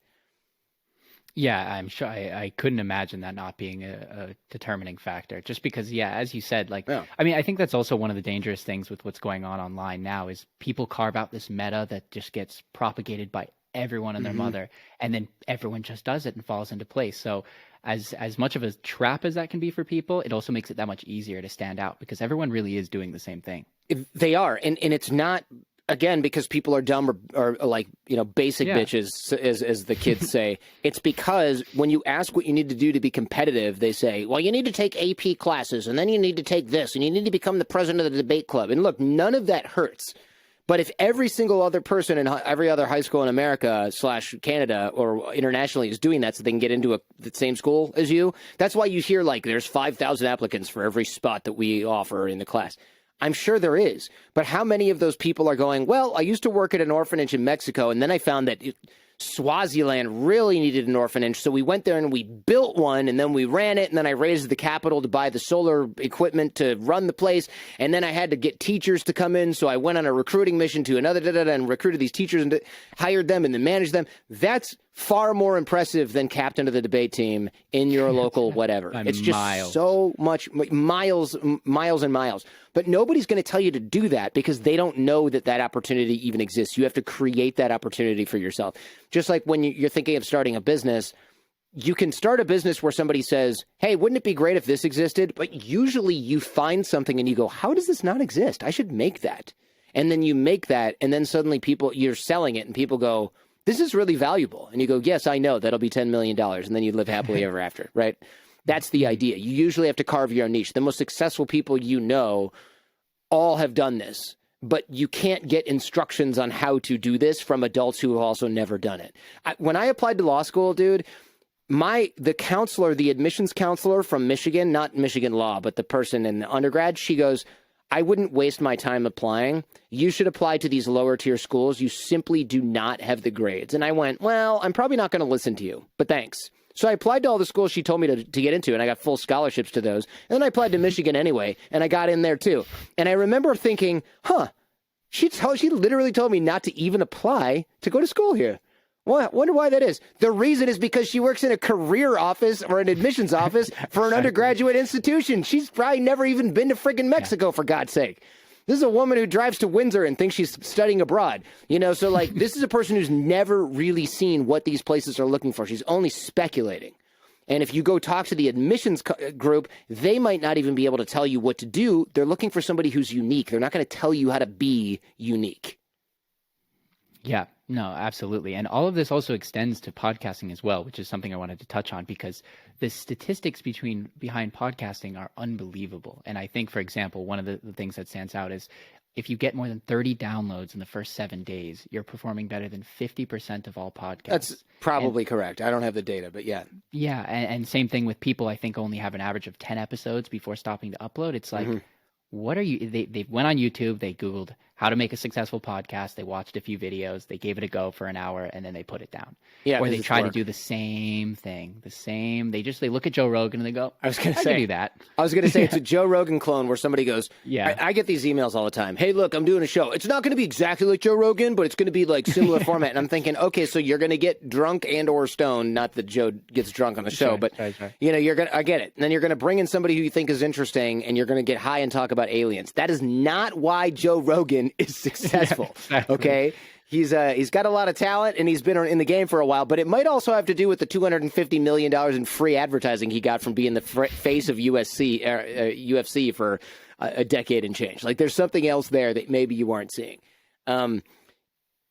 B: Yeah, I'm sure. I couldn't imagine that not being a determining factor. Just because, as you said, I mean, I think that's also one of the dangerous things with what's going on online now is people carve out this meta that just gets propagated by everyone and their mother, and then everyone just does it and falls into place. So as much of a trap as that can be for people, it also makes it that much easier to stand out because everyone really is doing the same thing.
A: They are, and it's not, again, because people are dumb or like, basic bitches, as the kids say. It's because when you ask what you need to do to be competitive, they say, well, you need to take AP classes, and then you need to take this, and you need to become the president of the debate club. And look, none of that hurts. But if every single other person in every other high school in America / Canada or internationally is doing that so they can get into the same school as you, that's why you hear like there's 5,000 applicants for every spot that we offer in the class. I'm sure there is. But how many of those people are going, well, I used to work at an orphanage in Mexico, and then I found that Swaziland really needed an orphanage, so we went there and we built one, and then we ran it, and then I raised the capital to buy the solar equipment to run the place, and then I had to get teachers to come in, so I went on a recruiting mission to another and recruited these teachers and hired them and then managed them. That's far more impressive than captain of the debate team in your local whatever. It's just so much, miles and miles. But nobody's going to tell you to do that because they don't know that that opportunity even exists. You have to create that opportunity for yourself. Just like when you're thinking of starting a business, you can start a business where somebody says, hey, wouldn't it be great if this existed? But usually you find something and you go, how does this not exist? I should make that. And then you make that, and then suddenly you're selling it, and people go, this is really valuable. And you go, yes, I know, that'll be $10 million. And then you live happily ever after, right? That's the idea. You usually have to carve your own niche. The most successful people you know all have done this, but you can't get instructions on how to do this from adults who have also never done it. When I applied to law school, dude, the admissions counselor from Michigan, not Michigan law, but the person in the undergrad, she goes, I wouldn't waste my time applying. You should apply to these lower tier schools. You simply do not have the grades. And I went, well, I'm probably not going to listen to you, but thanks. So I applied to all the schools she told me to get into, and I got full scholarships to those. And then I applied to Michigan anyway, and I got in there too. And I remember thinking, she literally told me not to even apply to go to school here. Well, I wonder why that is. The reason is because she works in a career office or an admissions office for an undergraduate institution. She's probably never even been to friggin' Mexico, for God's sake. This is a woman who drives to Windsor and thinks she's studying abroad. So like this is a person who's never really seen what these places are looking for. She's only speculating. And if you go talk to the admissions group, they might not even be able to tell you what to do. They're looking for somebody who's unique. They're not going to tell you how to be unique.
B: Yeah, no, absolutely. And all of this also extends to podcasting as well, which is something I wanted to touch on because the statistics behind podcasting are unbelievable. And I think, for example, one of the things that stands out is if you get more than 30 downloads in the first 7 days, you're performing better than 50% of all podcasts. That's
A: probably correct. I don't have the data, but yeah.
B: Yeah, and same thing with people I think only have an average of 10 episodes before stopping to upload. It's like, what are you? They went on YouTube, they Googled how to make a successful podcast. They watched a few videos, they gave it a go for an hour, and then they put it down. Yeah, or they try to do the same thing, they look at Joe Rogan and they go, I can do that.
A: I was going to say it's a Joe Rogan clone where somebody goes, yeah. I get these emails all the time. Hey, look, I'm doing a show. It's not going to be exactly like Joe Rogan, but it's going to be like similar format. And I'm thinking, okay, so you're going to get drunk and or stoned. Not that Joe gets drunk on the show, but you're going to, I get it. And then you're going to bring in somebody who you think is interesting, and you're going to get high and talk about aliens. That is not why Joe Rogan is successful. Yeah, exactly. Okay. He's got a lot of talent, and he's been in the game for a while, but it might also have to do with the $250 million in free advertising he got from being the face of UFC for a decade and change. Like there's something else there that maybe you aren't seeing.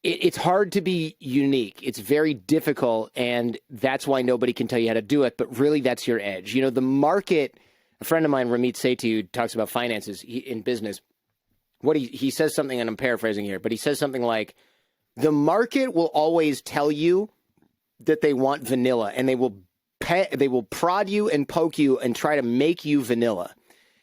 A: It's hard to be unique. It's very difficult, and that's why nobody can tell you how to do it, but really that's your edge. The market, a friend of mine, Ramit Sethi, talks about finances in business. What he says something, and I'm paraphrasing here, but he says something like, the market will always tell you that they want vanilla, and they will prod you and poke you and try to make you vanilla.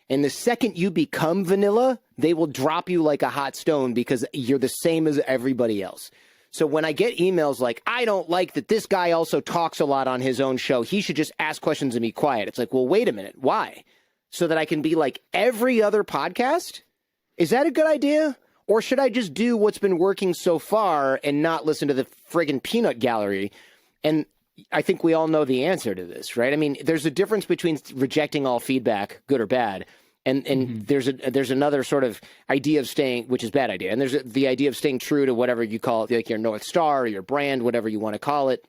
A: And the second you become vanilla, they will drop you like a hot stone because you're the same as everybody else. So when I get emails like, I don't like that this guy also talks a lot on his own show, he should just ask questions and be quiet. It's like, well, wait a minute. Why? So that I can be like every other podcast? Is that a good idea? Or should I just do what's been working so far and not listen to the friggin' peanut gallery? And I think we all know the answer to this, right? I mean, there's a difference between rejecting all feedback, good or bad, And there's another sort of idea of staying, which is a bad idea. And there's the idea of staying true to whatever you call it, like your North Star or your brand, whatever you want to call it.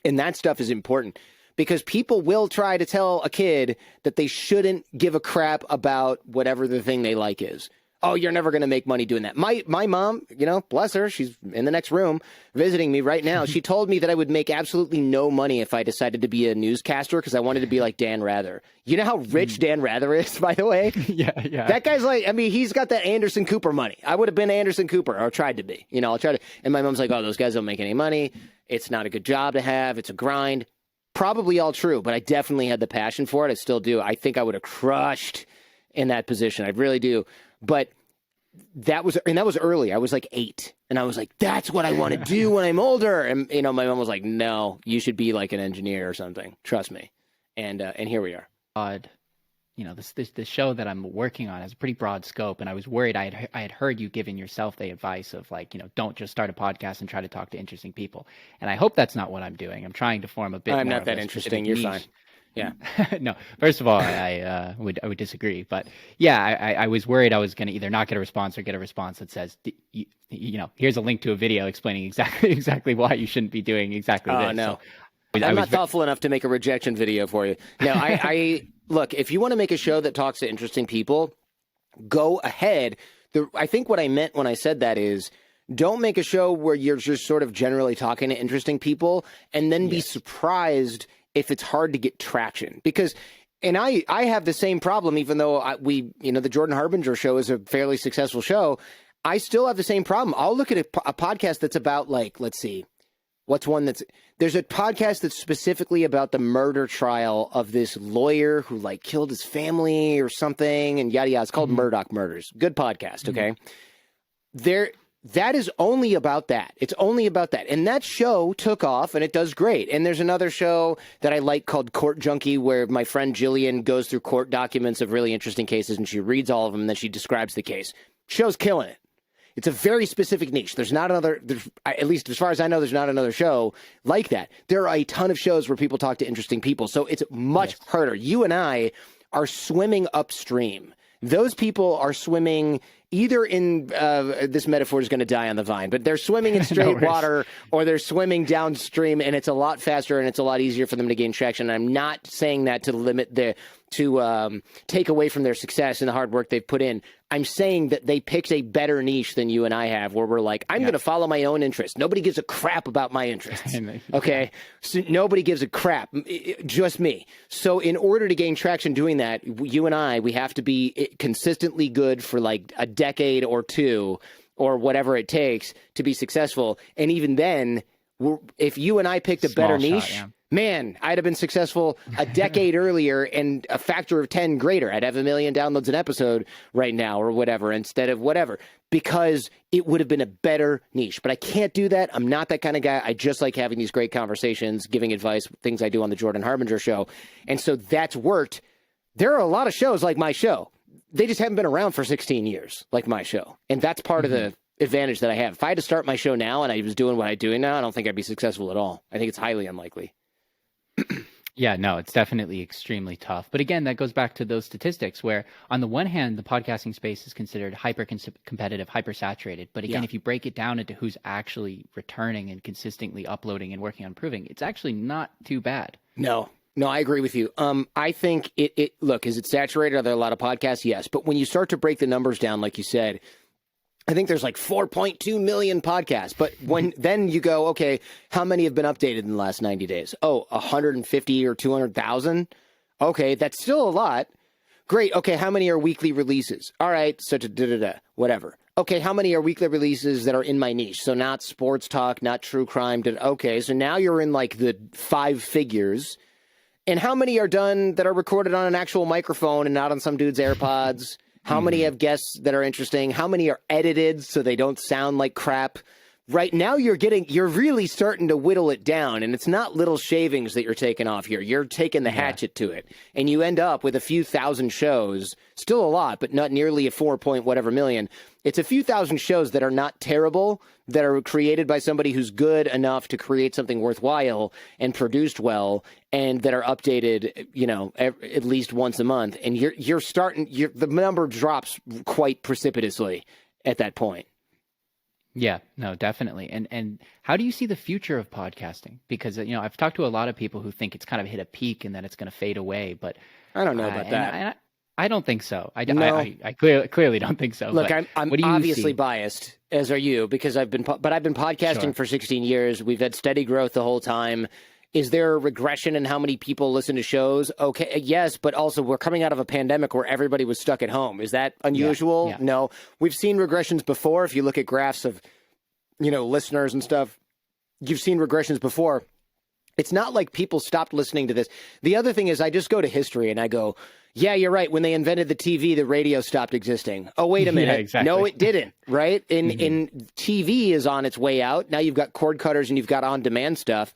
A: And that stuff is important because people will try to tell a kid that they shouldn't give a crap about whatever the thing they like is. Oh, you're never going to make money doing that. My mom, bless her, she's in the next room visiting me right now. She told me that I would make absolutely no money if I decided to be a newscaster because I wanted to be like Dan Rather. You know how rich Dan Rather is, by the way?
B: Yeah.
A: That guy's like, he's got that Anderson Cooper money. I would have been Anderson Cooper or tried to be. I'll try to. And my mom's like, oh, those guys don't make any money. It's not a good job to have. It's a grind. Probably all true, but I definitely had the passion for it. I still do. I think I would have crushed in that position. I really do. But that was early. I was like 8, and I was like, "That's what I want to do when I'm older." And my mom was like, "No, you should be like an engineer or something. Trust me." And here we are.
B: This show that I'm working on has a pretty broad scope, and I was worried. I had heard you giving yourself the advice of don't just start a podcast and try to talk to interesting people. And I hope that's not what I'm doing. I'm trying to form a bit.
A: I'm
B: more
A: not
B: of
A: that
B: a
A: interesting. You're
B: niche.
A: fine. Yeah.
B: No, first of all, I would disagree, but yeah, I was worried I was going to either not get a response or get a response that says, here's a link to a video explaining exactly why you shouldn't be doing exactly this.
A: No.
B: So,
A: I'm not thoughtful enough to make a rejection video for you. No, I look, if you want to make a show that talks to interesting people, go ahead. I think what I meant when I said that is don't make a show where you're just sort of generally talking to interesting people and then be surprised if it's hard to get traction. Because, and I have the same problem, even though the Jordan Harbinger show is a fairly successful show, I still have the same problem. I'll look at a podcast that's about let's see, there's a podcast that's specifically about the murder trial of this lawyer who killed his family or something and yada yada. It's called Murdoch Murders. Good podcast. Okay. That is only about that. It's only about that. And that show took off and it does great. And there's another show that I like called Court Junkie where my friend Jillian goes through court documents of really interesting cases and she reads all of them and then she describes the case. Show's killing it. It's a very specific niche. There's not another, at least as far as I know, there's not another show like that. There are a ton of shows where people talk to interesting people. So it's much harder. You and I are swimming upstream. Those people are swimming either in this metaphor is going to die on the vine, but they're swimming in straight water or they're swimming downstream, and it's a lot faster and it's a lot easier for them to gain traction. And I'm not saying that to take away from their success and the hard work they've put in. I'm saying that they picked a better niche than you and I have, where we're like, I'm going to follow my own interests. Nobody gives a crap about my interests. Okay. So nobody gives a crap. Just me. So in order to gain traction doing that, you and we have to be consistently good for a decade or two or whatever it takes to be successful. And even then, if you and I picked a better niche, man, I'd have been successful a decade earlier and a factor of 10 greater. I'd have 1 million downloads an episode right now or whatever instead of whatever, because it would have been a better niche. But I can't do that. I'm not that kind of guy. I just like having these great conversations, giving advice, things I do on the Jordan Harbinger show. And so that's worked. There are a lot of shows like my show. They just haven't been around for 16 years like my show. And that's part of the advantage that I have. If I had to start my show now and I was doing what I'm doing now, I don't think I'd be successful at all. I think it's highly unlikely.
B: Yeah, no, it's definitely extremely tough. But again, that goes back to those statistics where on the one hand, the podcasting space is considered hyper-competitive, hyper-saturated. But again, if you break it down into who's actually returning and consistently uploading and working on improving, it's actually not too bad. No, I agree with you. I think look, is it saturated? Are there a lot of podcasts? Yes. But when you start to break the numbers down, like you said, I think there's 4.2 million podcasts. But then you go, okay, how many have been updated in the last 90 days? Oh, 150 or 200,000? Okay, that's still a lot. Great. Okay, how many are weekly releases? All right, so whatever. Okay, how many are weekly releases that are in my niche? So not sports talk, not true crime. Okay, so now you're in the 5 figures. And how many are done that are recorded on an actual microphone and not on some dude's AirPods? How many have guests that are interesting? How many are edited so they don't sound like crap?
A: Right now you're really starting to whittle it down, and it's not little shavings that you're taking off here. You're taking the hatchet to it, and you end up with a few thousand shows, still a lot, but not nearly a 4 point whatever million. It's a few thousand shows that are not terrible, that are created by somebody who's good enough to create something worthwhile and produced well, and that are updated, at least once a month. And the number drops quite precipitously at that point.
B: Yeah, no, definitely. And how do you see the future of podcasting? Because, I've talked to a lot of people who think it's kind of hit a peak and that it's going to fade away, but
A: I don't know about that.
B: And I don't think so. I clearly don't think so.
A: Look, I'm obviously biased, as are you, because I've been podcasting for 16 years. We've had steady growth the whole time. Is there a regression in how many people listen to shows? Okay, yes, but also we're coming out of a pandemic where everybody was stuck at home. Is that unusual?
B: Yeah.
A: No. We've seen regressions before. If you look at graphs of, listeners and stuff, you've seen regressions before. It's not like people stopped listening to this. The other thing is I just go to history and I go, yeah, you're right. When they invented the TV, the radio stopped existing. Oh, wait a minute.
B: Yeah, exactly.
A: No, it didn't, right? In TV is on its way out. Now you've got cord cutters and you've got on-demand stuff.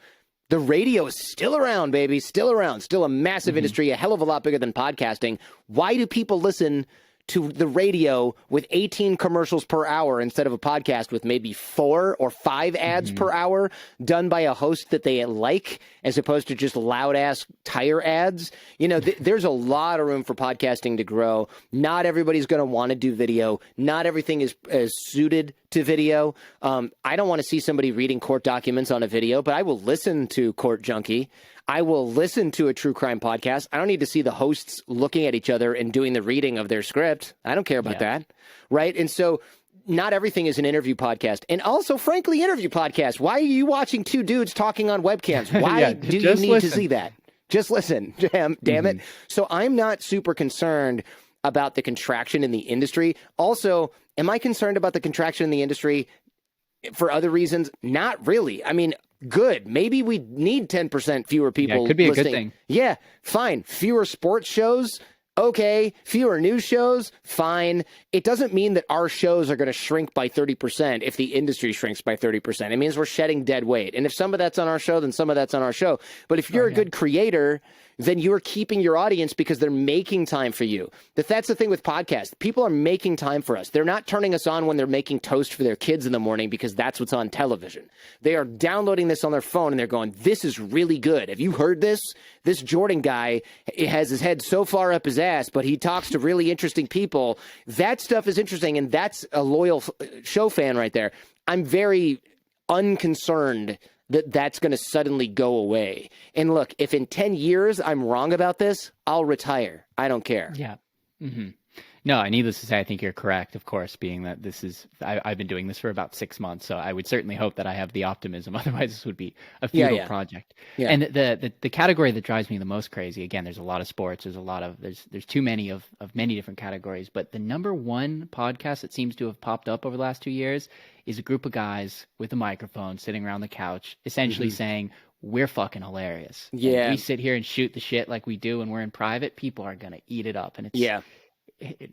A: The radio is still around, baby. Still around. Still a massive industry, a hell of a lot bigger than podcasting. Why do people listen to the radio with 18 commercials per hour instead of a podcast with maybe 4 or 5 ads per hour done by a host that they like, as opposed to just loud-ass tire ads? There's a lot of room for podcasting to grow. Not everybody's going to want to do video. Not everything is suited to video. I don't want to see somebody reading court documents on a video, but I will listen to Court Junkie. I will listen to a true crime podcast. I don't need to see the hosts looking at each other and doing the reading of their script. I don't care about that, right? And so not everything is an interview podcast. And also, frankly, interview podcasts. Why are you watching 2 dudes talking on webcams? Why do you need to see that? Just listen. Damn it. So I'm not super concerned about the contraction in the industry. Also, am I concerned about the contraction in the industry for other reasons? Not really. I mean, good. Maybe we need 10% fewer people.
B: Yeah, it could be
A: listening.
B: A good thing.
A: Yeah, fine. Fewer sports shows. Okay. Fewer news shows. Fine. It doesn't mean that our shows are going to shrink by 30% if the industry shrinks by 30%. It means we're shedding dead weight. And if some of that's on our show, then some of that's on our show. But if you're a good creator, then you're keeping your audience because they're making time for you. That's the thing with podcasts. People are making time for us. They're not turning us on when they're making toast for their kids in the morning because that's what's on television. They are downloading this on their phone and they're going, this is really good. Have you heard this? This Jordan guy has his head so far up his ass, but he talks to really interesting people. That stuff is interesting, and that's a loyal show fan right there. I'm very unconcerned that that's going to suddenly go away. And look, if in 10 years I'm wrong about this, I'll retire. I don't care.
B: Yeah. No, needless to say, I think you're correct, of course, being that I've been doing this for about 6 months, so I would certainly hope that I have the optimism. Otherwise, this would be a futile project. Yeah. And the category that drives me the most crazy, again, there's a lot of sports, there's too many of many different categories, but the number one podcast that seems to have popped up over the last 2 years is a group of guys with a microphone sitting around the couch, essentially saying, we're fucking hilarious.
A: Yeah.
B: And we sit here and shoot the shit like we do when we're in private. People are going to eat it up. And it's,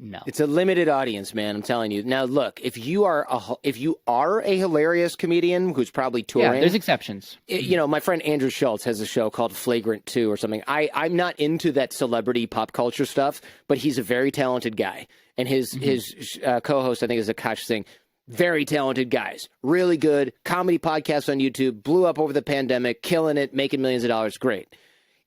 B: no,
A: it's a limited audience, man. I'm telling you. Now, look, if you are a hilarious comedian who's probably touring,
B: there's exceptions.
A: My friend Andrew Schultz has a show called Flagrant 2 or something. I'm not into that celebrity pop culture stuff, but he's a very talented guy, and his co-host, I think, is Akash Singh. Very talented guys, really good comedy podcasts on YouTube, blew up over the pandemic, killing it, making millions of dollars. Great.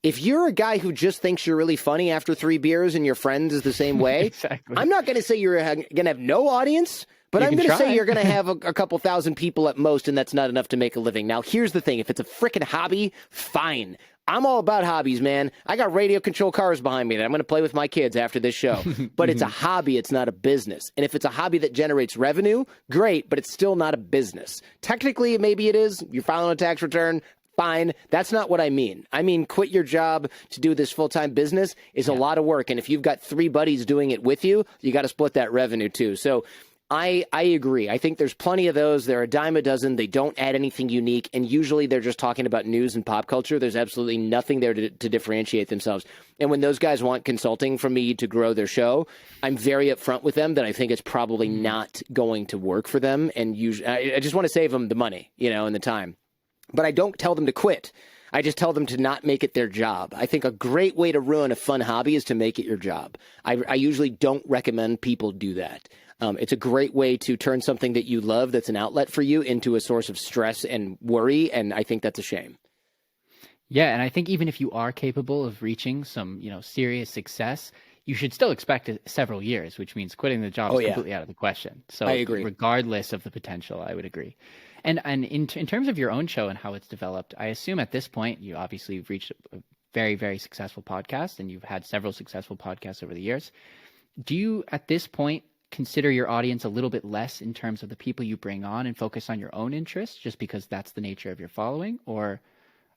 A: If you're a guy who just thinks you're really funny after 3 beers and your friends is the same way,
B: exactly.
A: I'm not going to say you're going to have no audience, but I'm going to say you're going to have a couple thousand people at most, and that's not enough to make a living. Now, here's the thing. If it's a freaking hobby, fine. I'm all about hobbies, man. I got radio control cars behind me that I'm going to play with my kids after this show. But it's a hobby. It's not a business. And if it's a hobby that generates revenue, great, but it's still not a business. Technically, maybe it is. You're filing a tax return. Fine. That's not what I mean. I mean, quit your job to do this full-time business is a lot of work. And if you've got 3 buddies doing it with you, you got to split that revenue too. So I agree. I think there's plenty of those. They're a dime a dozen. They don't add anything unique. And usually they're just talking about news and pop culture. There's absolutely nothing there to differentiate themselves. And when those guys want consulting from me to grow their show, I'm very upfront with them that I think it's probably not going to work for them. And usually, I just want to save them the money, and the time. But I don't tell them to quit. I just tell them to not make it their job. I think a great way to ruin a fun hobby is to make it your job. I usually don't recommend people do that. It's a great way to turn something that you love that's an outlet for you into a source of stress and worry, and I think that's a shame.
B: Yeah, and I think even if you are capable of reaching some, serious success, you should still expect several years, which means quitting the job is completely out of the question. So
A: I agree.
B: Regardless of the potential, I would agree. And in terms of your own show and how it's developed, I assume at this point, you obviously have reached a very, very successful podcast, and you've had several successful podcasts over the years. Do you, at this point, consider your audience a little bit less in terms of the people you bring on and focus on your own interests just because that's the nature of your following? Or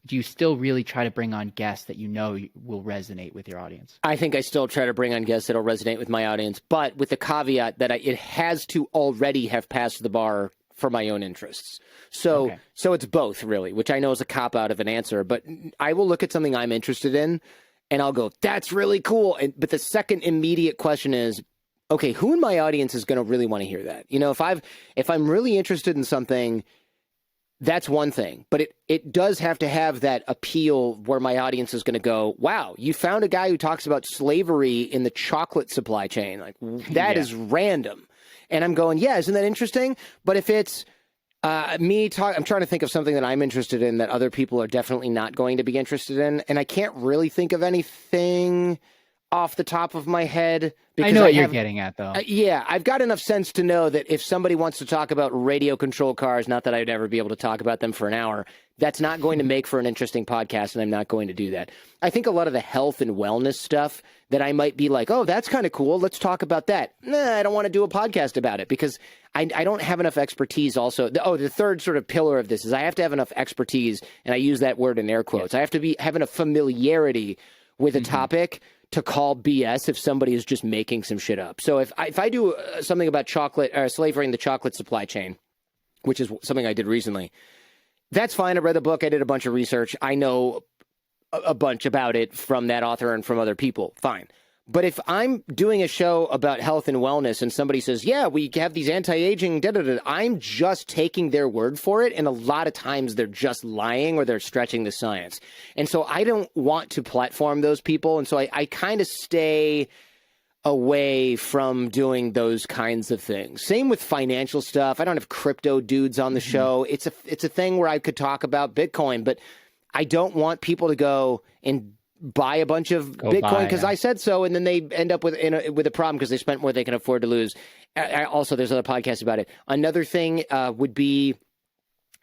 B: do you still really try to bring on guests that will resonate with your audience?
A: I think I still try to bring on guests that'll resonate with my audience, but with the caveat that it has to already have passed the bar for my own interests. So it's both, really, which I know is a cop-out of an answer, but I will look at something I'm interested in and I'll go, that's really cool. But the second immediate question is, okay, who in my audience is going to really want to hear that? If I'm really interested in something, that's one thing, but it does have to have that appeal where my audience is going to go, wow, you found a guy who talks about slavery in the chocolate supply chain. Like that is random. And I'm going, yeah, isn't that interesting? But if it's I'm trying to think of something that I'm interested in that other people are definitely not going to be interested in. And I can't really think of anything off the top of my head.
B: I know what you're getting at, though.
A: Yeah, I've got enough sense to know that if somebody wants to talk about radio-controlled cars, not that I'd ever be able to talk about them for an hour, that's not going to make for an interesting podcast, and I'm not going to do that. I think a lot of the health and wellness stuff that I might be like, oh, that's kind of cool, let's talk about that. Nah, I don't want to do a podcast about it because I don't have enough expertise also. The third sort of pillar of this is I have to have enough expertise, and I use that word in air quotes. I have to have enough familiarity with a topic to call BS if somebody is just making some shit up. So if I do something about chocolate or slavery in the chocolate supply chain, which is something I did recently, that's fine. I read the book. I did a bunch of research. I know a bunch about it from that author and from other people. Fine. But if I'm doing a show about health and wellness and somebody says, yeah, we have these anti-aging, I'm just taking their word for it. And a lot of times they're just lying or they're stretching the science. And so I don't want to platform those people. And so I kind of stay away from doing those kinds of things. Same with financial stuff. I don't have crypto dudes on the show. It's a thing where I could talk about Bitcoin, but I don't want people to go and buy a bunch of Bitcoin because I said so, and then they end up with a problem because they spent more they can afford to lose. Also, there's other podcasts about it. Another thing would be,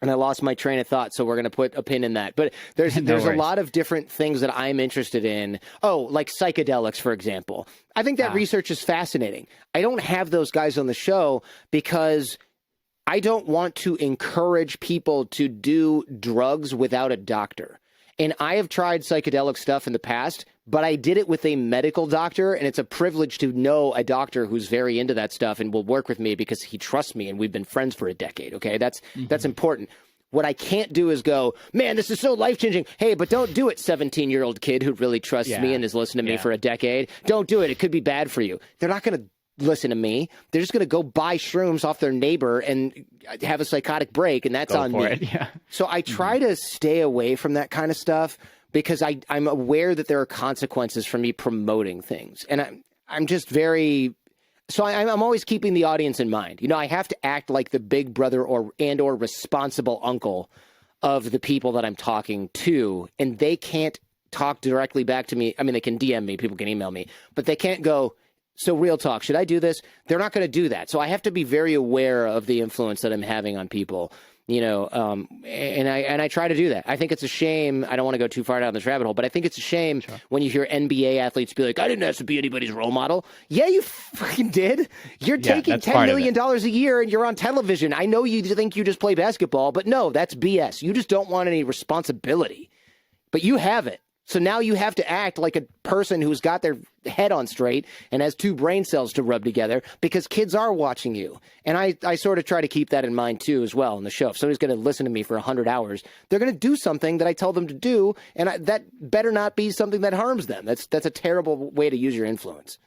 A: and I lost my train of thought, so we're going to put a pin in that. But there's a lot of different things that I'm interested in. Oh, like psychedelics, for example. I think that research is fascinating. I don't have those guys on the show because I don't want to encourage people to do drugs without a doctor. And I have tried psychedelic stuff in the past, but I did it with a medical doctor, and it's a privilege to know a doctor who's very into that stuff and will work with me because he trusts me, and we've been friends for a decade, okay? That's important. What I can't do is go, man, this is so life-changing. Hey, but don't do it, 17-year-old kid who really trusts me and has listened to me for a decade. Don't do it. It could be bad for you. They're not going to listen to me. They're just going to go buy shrooms off their neighbor and have a psychotic break, and that's on me. So I try to stay away from that kind of stuff because I'm aware that there are consequences for me promoting things. And I'm just very... So I'm always keeping the audience in mind. You know, I have to act like the big brother or responsible uncle of the people that I'm talking to, and they can't talk directly back to me. I mean, they can DM me, people can email me, but they can't go, so real talk, should I do this? They're not going to do that. So I have to be very aware of the influence that I'm having on people, you know, and I try to do that. I think it's a shame. I don't want to go too far down this rabbit hole, but I think it's a shame when you hear NBA athletes be like, I didn't have to be anybody's role model. Yeah, you fucking did. You're taking $10 million a year and you're on television. I know you think you just play basketball, but no, that's BS. You just don't want any responsibility, but you have it. So now you have to act like a person who's got their head on straight and has two brain cells to rub together because kids are watching you. And I sort of try to keep that in mind too as well in the show. If somebody's going to listen to me for 100 hours, they're going to do something that I tell them to do, and that better not be something that harms them. That's a terrible way to use your influence.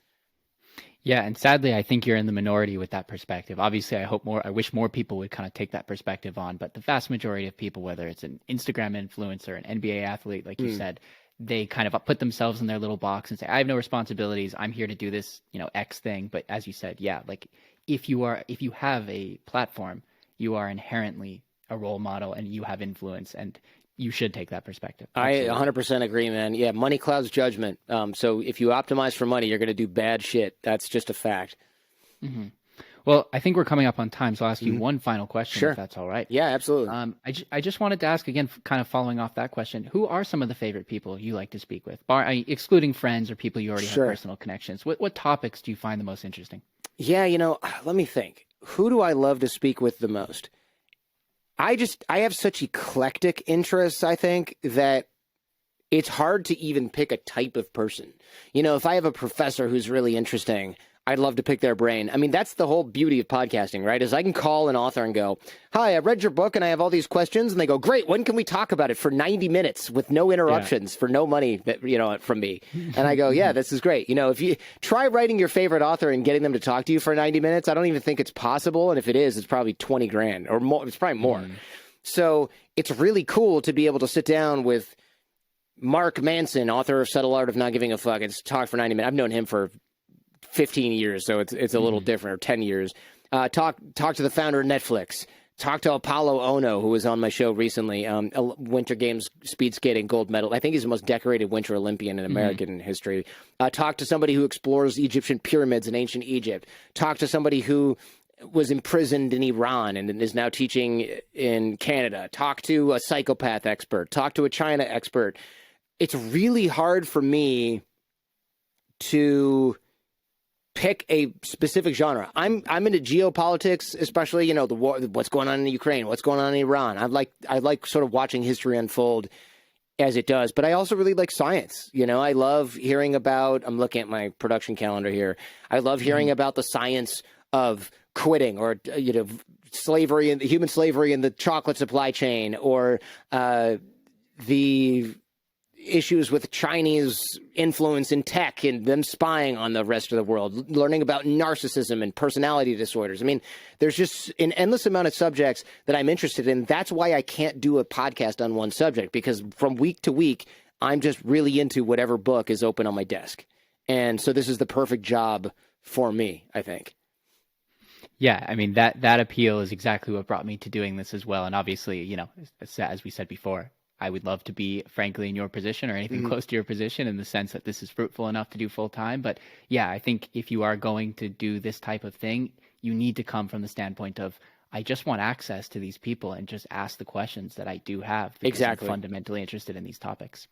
B: Yeah, and sadly, I think you're in the minority with that perspective. Obviously, I wish more people would kind of take that perspective on, but the vast majority of people, whether it's an Instagram influencer, an NBA athlete, like you said, they kind of put themselves in their little box and say, I have no responsibilities. I'm here to do this, X thing. But as you said, yeah, like if you have a platform, you are inherently a role model and you have influence, and you should take that perspective. Absolutely.
A: I 100% agree, man. Yeah, money clouds judgment. So if you optimize for money, you're going to do bad shit. That's just a fact.
B: Mm-hmm. Well, I think we're coming up on time, so I'll ask you one final question, if that's all right.
A: Yeah, absolutely.
B: I just wanted to ask, again, kind of following off that question, who are some of the favorite people you like to speak with, excluding friends or people you already have personal connections? What topics do you find the most interesting?
A: Yeah, let me think. Who do I love to speak with the most? I have such eclectic interests, I think, that it's hard to even pick a type of person. If I have a professor who's really interesting, I'd love to pick their brain. I mean, that's the whole beauty of podcasting, right? Is I can call an author and go, hi, I read your book and I have all these questions. And they go, great, when can we talk about it for 90 minutes with no interruptions for no money, from me? And I go, yeah, this is great. If you try writing your favorite author and getting them to talk to you for 90 minutes, I don't even think it's possible. And if it is, it's probably 20 grand or more. It's probably more. So it's really cool to be able to sit down with Mark Manson, author of Subtle Art of Not Giving a Fuck, and talk for 90 minutes. I've known him for 15 years, so it's a little different, or 10 years. Talk to the founder of Netflix. Talk to Apollo Ono, who was on my show recently, Winter Games speed skating gold medal. I think he's the most decorated Winter Olympian in American history. Talk to somebody who explores Egyptian pyramids in ancient Egypt. Talk to somebody who was imprisoned in Iran and is now teaching in Canada. Talk to a psychopath expert. Talk to a China expert. It's really hard for me to pick a specific genre. I'm into geopolitics, especially, the war, what's going on in Ukraine, what's going on in Iran. I like sort of watching history unfold as it does, but I also really like science. I love hearing about, I'm looking at my production calendar here. I love hearing about the science of quitting, or, slavery and human slavery in the chocolate supply chain, or the issues with Chinese influence in tech and them spying on the rest of the world, learning about narcissism and personality disorders. I mean, there's just an endless amount of subjects that I'm interested in. That's why I can't do a podcast on one subject, because from week to week, I'm just really into whatever book is open on my desk. And so this is the perfect job for me, I think.
B: Yeah, I mean, that appeal is exactly what brought me to doing this as well. And obviously, as we said before, I would love to be, frankly, in your position or anything close to your position, in the sense that this is fruitful enough to do full time. But yeah, I think if you are going to do this type of thing, you need to come from the standpoint of, I just want access to these people and just ask the questions that I do have, because I'm fundamentally interested in these topics.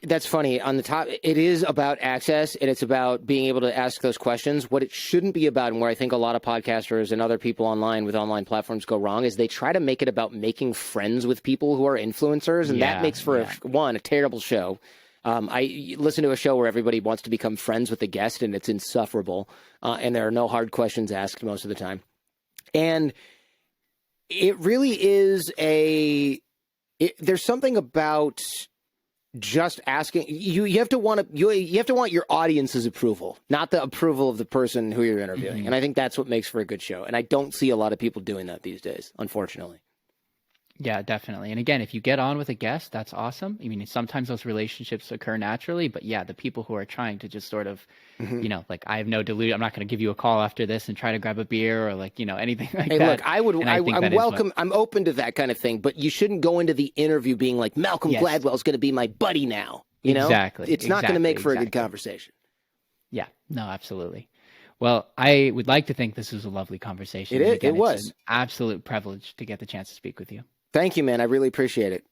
A: That's funny. On the top, it is about access, and it's about being able to ask those questions. What it shouldn't be about, and where I think a lot of podcasters and other people online with online platforms go wrong, is they try to make it about making friends with people who are influencers, and that makes for, a terrible show. I listen to a show where everybody wants to become friends with the guest, and it's insufferable, and there are no hard questions asked most of the time. And it really is there's something about just asking. You have to want your audience's approval, not the approval of the person who you're interviewing. And I think that's what makes for a good show. And I don't see a lot of people doing that these days, unfortunately.
B: Yeah, definitely. And again, if you get on with a guest, that's awesome. I mean, sometimes those relationships occur naturally, but yeah, the people who are trying to just sort of, like, I have no delusion, I'm not going to give you a call after this and try to grab a beer, or anything like that.
A: Look, I'm open to that kind of thing, but you shouldn't go into the interview being like, Malcolm Gladwell's going to be my buddy now.
B: Exactly.
A: It's not going to make for a good conversation.
B: Yeah, no, absolutely. Well, I would like to think this was a lovely conversation.
A: It was
B: an absolute privilege to get the chance to speak with you.
A: Thank you, man. I really appreciate it.